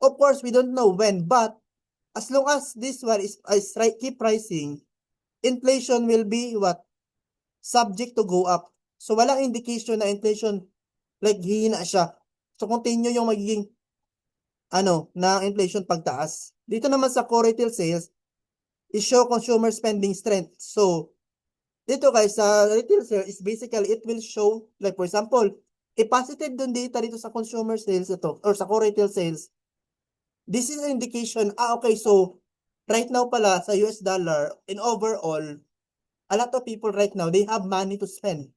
Of course, we don't know when, but as long as this one is keep pricing, inflation will be what? Subject to go up. So, walang indication na inflation, like, hihina siya. So, continue yung magiging na inflation pagtaas. Dito naman sa core retail sales, is show consumer spending strength. So, dito guys, sa retail sales is basically, it will show, like for example, positive dun data dito sa consumer sales ito, or sa core retail sales. This is an indication, okay, so, right now pala, sa US dollar, in overall, a lot of people right now, they have money to spend.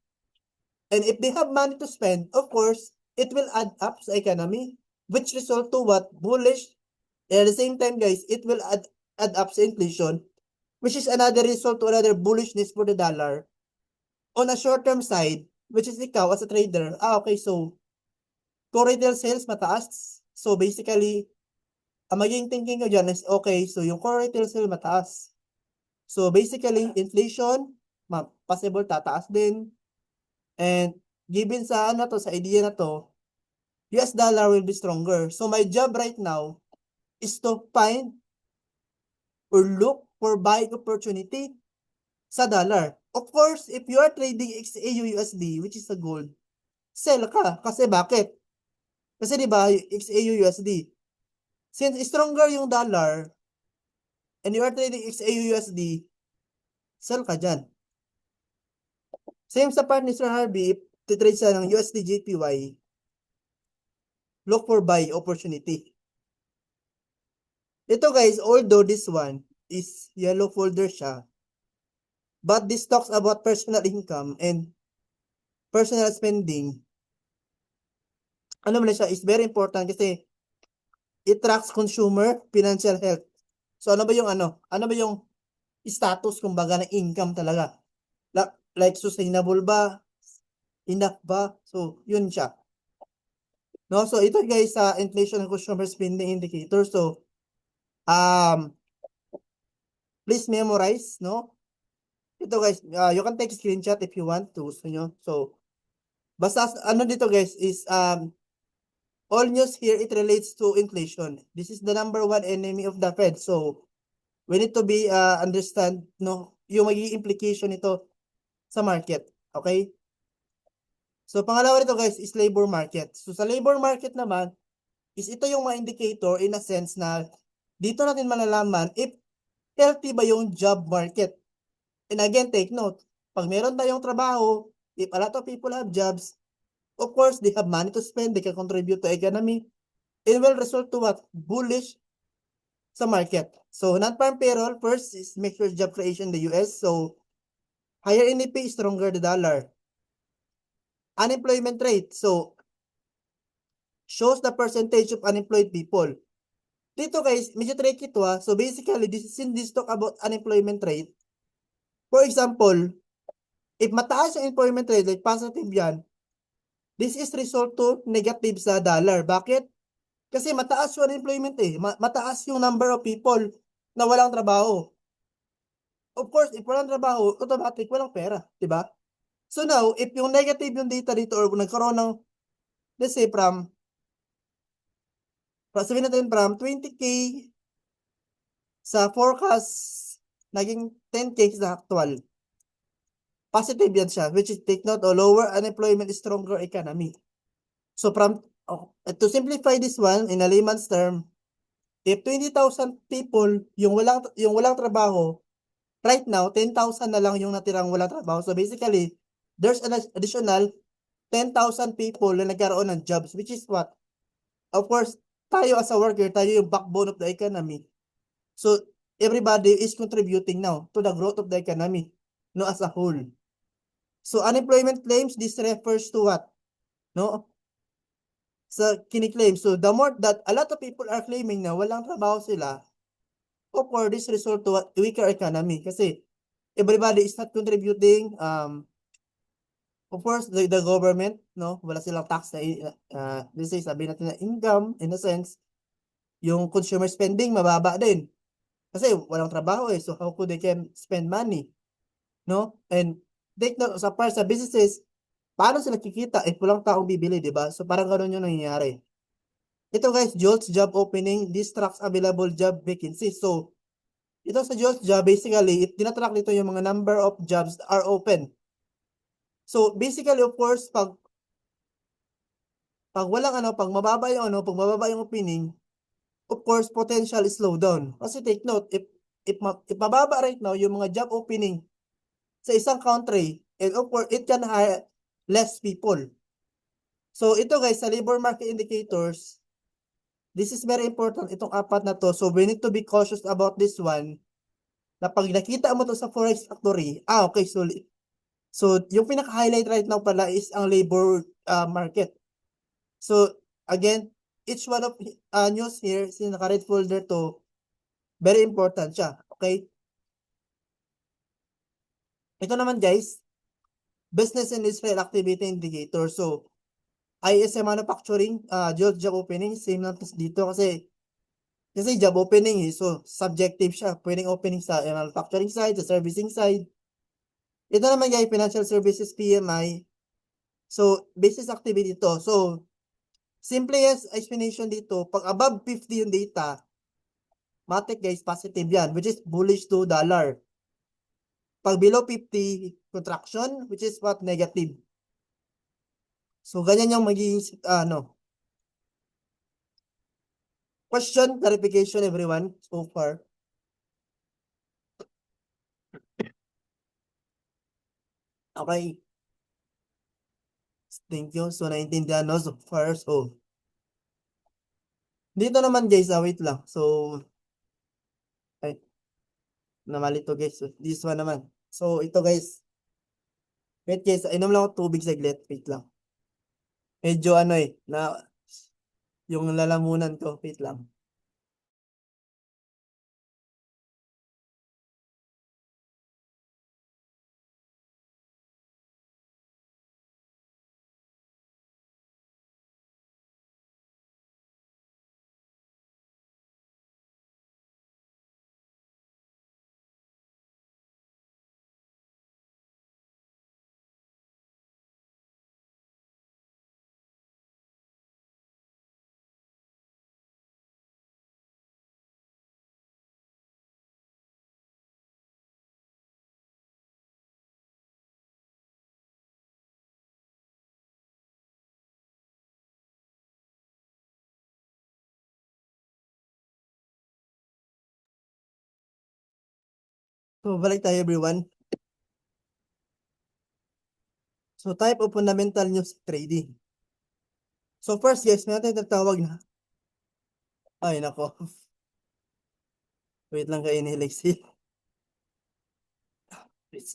And if they have money to spend, of course, it will add up sa economy, which result to what? Bullish. And at the same time, guys, it will add up sa inflation, which is another result to another bullishness for the dollar. On a short-term side, which is ikaw as a trader, okay, so, core retail sales mataas. So basically, ang magiging thinking ko dyan is, okay, so yung core retail sales mataas. So basically, inflation, possible tataas din. And given sa ano to, sa idea na to, US dollar will be stronger. So my job right now is to find or look for buying opportunity sa dollar. Of course, if you are trading XAU USD, which is a gold, sell ka. Kasi bakit? Kasi di ba, XAU USD, since stronger yung dollar, and you are trading XAU USD, sell ka dyan. Same sa part ni Sir Harvey, if titrade siya ng USD JPY, look for buy opportunity. Ito guys, although this one is yellow folder siya, but this talks about personal income and personal spending. Ano mo na siya, is very important kasi it tracks consumer financial health. So ano ba yung ano? Ano ba yung status kumbaga ng income talaga? Like sustainable ba? Enough ba? So yun siya. No, so ito guys sa inflation and consumer spending indicator. So please memorize, no? Ito guys, you can take screenshot if you want to, gusto nyo. So basta ano dito guys is all news here it relates to inflation. This is the number one enemy of the Fed. So we need to be understand no yung magiging implication nito sa market. Okay? So pangalawa nito guys is labor market. So sa labor market naman is ito yung mga indicator in a sense na dito natin malalaman if healthy ba yung job market. And again, take note, pag meron tayong trabaho, if a lot of people have jobs, of course, they have money to spend, they can contribute to economy, it will result to what? Bullish sa market. So, non-farm payroll, first is make sure job creation in the US. So, higher NEP, stronger the dollar. Unemployment rate. So, shows the percentage of unemployed people. Dito guys, medyo tricky to ha. So, basically, this talk about unemployment rate. For example, if mataas yung employment rate, like positive yan, this is result to negative sa dollar. Bakit? Kasi mataas yung unemployment eh. Mataas yung number of people na walang trabaho. Of course, if walang trabaho, automatic walang pera, di ba? So now, if yung negative yung data dito or nagkaroon ng, let's say sabihin natin from 20K sa forecast, naging 10K sa actual. Positive yan siya, which is take note, lower unemployment is stronger economy. So to simplify this one in a layman's term, if 20,000 people yung walang trabaho, right now 10,000 na lang yung natirang walang trabaho. So basically, there's an additional 10,000 people na nagkaroon ng jobs, which is what? Of course, tayo as a worker, tayo yung backbone of the economy. So everybody is contributing now to the growth of the economy, no, as a whole. So unemployment claims, this refers to what? No? Sa kiniklaim. So the more that a lot of people are claiming na walang trabaho sila, of course, this result to a weaker economy. Kasi everybody is not contributing. Of course, the government, no, wala silang tax na, let's say, sabi natin na income, in a sense, yung consumer spending, mababa din. Kasi walang trabaho eh, so how could they can spend money? No? And take note, sa part sa businesses, paano sila kikita if walang taong bibili, di ba? So parang gano'n yung nangyayari. Ito guys, JOLTS job opening, this tracks available job vacancies. So, ito sa JOLTS job, basically, tinatrack nito yung mga number of jobs that are open. So, basically, of course, pag walang pag mababa yung opening, of course, potential is slow down. Kasi take note, if mababa right now yung mga job opening sa isang country, and of course, it can hire less people. So, ito guys, sa labor market indicators, this is very important, itong apat na to. So, we need to be cautious about this one. na pag nakita mo to sa Forex Factory, okay, so yung pinaka-highlight right now pala is ang labor market. So, again, each one of news here, since naka-red folder to, very important siya, okay? Ito naman guys, Business Industrial Activity Indicator. So, ISM Manufacturing, job opening, same lang dito kasi job opening so subjective siya. Pwedeng opening sa manufacturing side, sa servicing side. Ito naman guys, Financial Services PMI. So, business activity to. So, simplest explanation dito, pag above 50 yung data, matik guys, positive yan, which is bullish to dollar. Pag below 50, contraction, which is what? Negative. So, ganyan yung magiging, question, clarification, everyone, so far. Okay. Thank you. So, naintindihan no, so far. So, dito naman guys, wait lang. So, ay, namali to guys. So, this one naman. So, ito guys. Wait guys, inom lang ako tubig saglit. Wait lang. Medyo yung lalamunan ko. Wait lang. So, balik tayo everyone. So, type of fundamental news trading. So, first guys, may natin tatawag na. Ay, nako. Wait lang kayo ni Lexi. Please.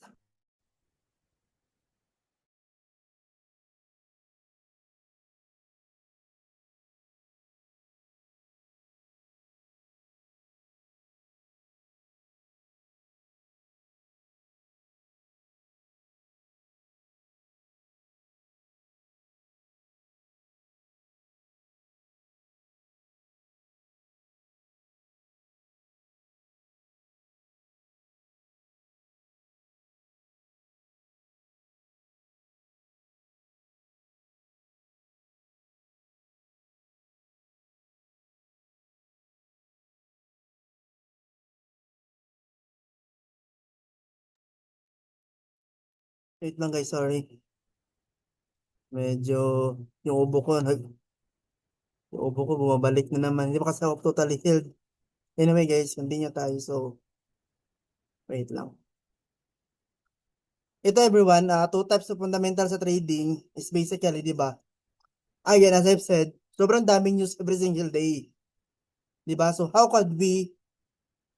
Wait lang guys, sorry. Medyo, yung ubo ko, yung ubo ko bumabalik na naman. Hindi pa kasi ako totally healed. Anyway guys, continue tayo. So, wait lang. Ito everyone, two types of fundamental sa trading is basically, di ba? Again, as I've said, sobrang daming news every single day. Di ba? So, how could we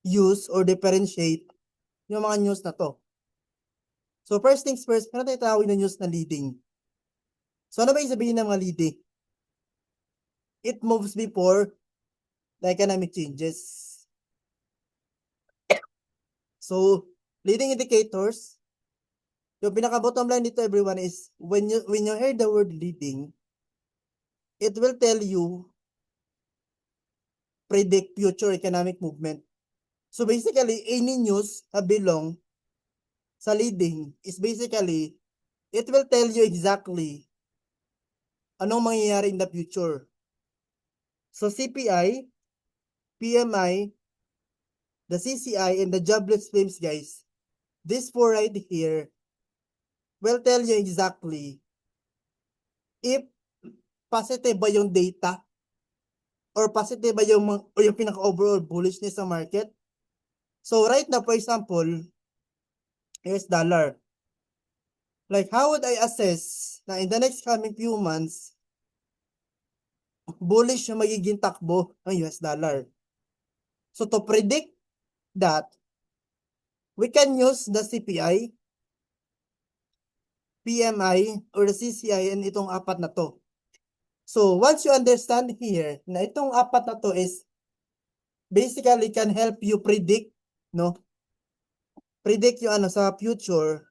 use or differentiate yung mga news na to? So, first things first, meron tayo tawag na news na leading. So, ano ba yung sabihin ng mga leading? It moves before the economic changes. So, leading indicators, yung pinaka-bottom line dito everyone is, when you hear the word leading, it will tell you, predict future economic movement. So basically, any news na belong sa leading is basically, it will tell you exactly anong mangyayari in the future. So CPI, PMI, the CCI, and the jobless claims, guys, this four right here will tell you exactly if positive ba yung data or positive ba yung pinaka-overall bullishness sa market. So right now, for example, US dollar. Like, how would I assess na in the next coming few months, bullish yung magiging takbo ng US dollar? So to predict that, we can use the CPI, PMI, or the CCI and itong apat na to. So, once you understand here na itong apat na to is basically can help you predict, no? Predict yung ano sa future.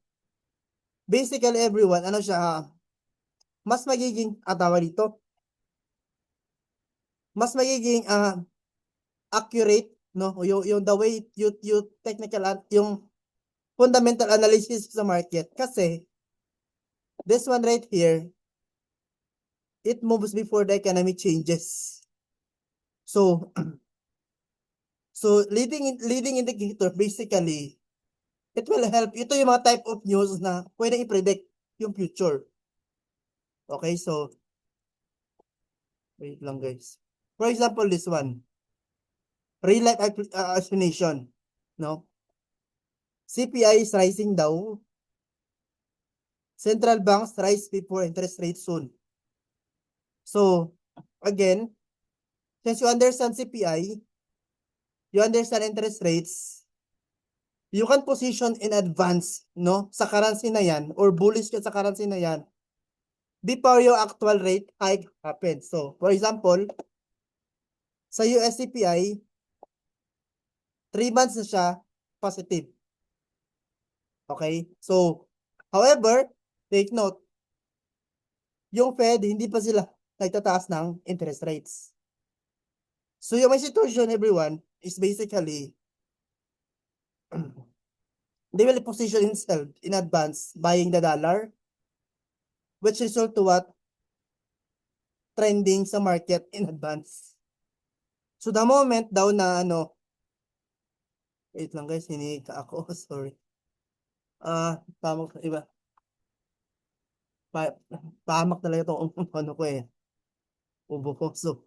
Basically everyone, ano siya, mas magiging, tawag dito, mas magiging accurate, no? Yung the way you technical, yung fundamental analysis sa market. Kasi, this one right here, it moves before the economic changes. So, so leading indicator, basically, it will help. Ito yung mga type of news na pwede i-predict yung future. Okay, so, wait lang guys. For example, this one. Real life explanation. No? CPI is rising daw. Central banks rise before interest rates soon. So, again, since you understand CPI, you understand interest rates, you can position in advance, no? Sa currency na yan, or bullish ka sa currency na yan, before your actual rate hike happens. So, for example, sa US CPI, 3 months na siya positive. Okay? So, however, take note, yung Fed, hindi pa sila nagtataas ng interest rates. So, yung may situation, everyone, is basically, they will position himself in advance buying the dollar, which result to what? Trending sa market in advance. So, the moment daw na ano, wait lang guys, hinika ako, sorry. Pamak iba. Pamak talaga itong ano ko eh. Ubo ko. So,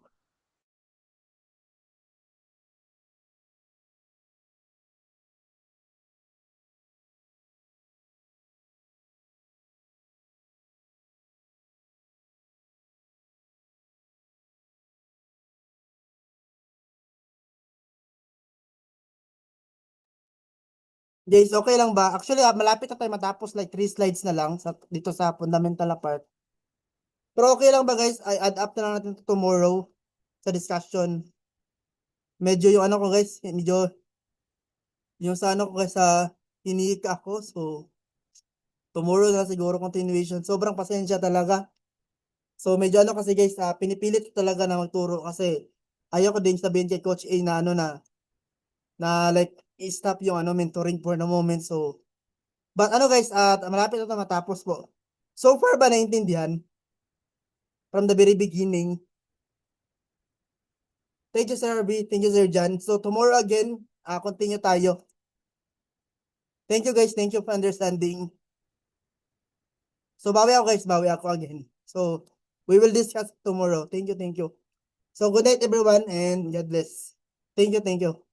guys, okay lang ba? Actually, malapit na tayo matapos like 3 slides na lang dito sa fundamental na part. Pero okay lang ba guys? I add up na lang natin to tomorrow sa discussion. Medyo yung ano ko guys, medyo yung sa ano ko guys sa hiniika ako. So, tomorrow na siguro continuation. Sobrang pasensya talaga. So, medyo ano kasi guys, pinipilit ko talaga na magturo kasi ayaw ko din sabihin kay Coach A na ano na like i-stop yung ano mentoring for the moment. So, but ano guys, malapit na ito matapos po. So far ba naintindihan? From the very beginning. Thank you Sir RB, thank you Sir Jan. So tomorrow again, continue tayo. Thank you guys, thank you for understanding. So bawi ako guys, bawi ako again. So we will discuss tomorrow. Thank you, thank you. So good night everyone and God bless. Thank you, thank you.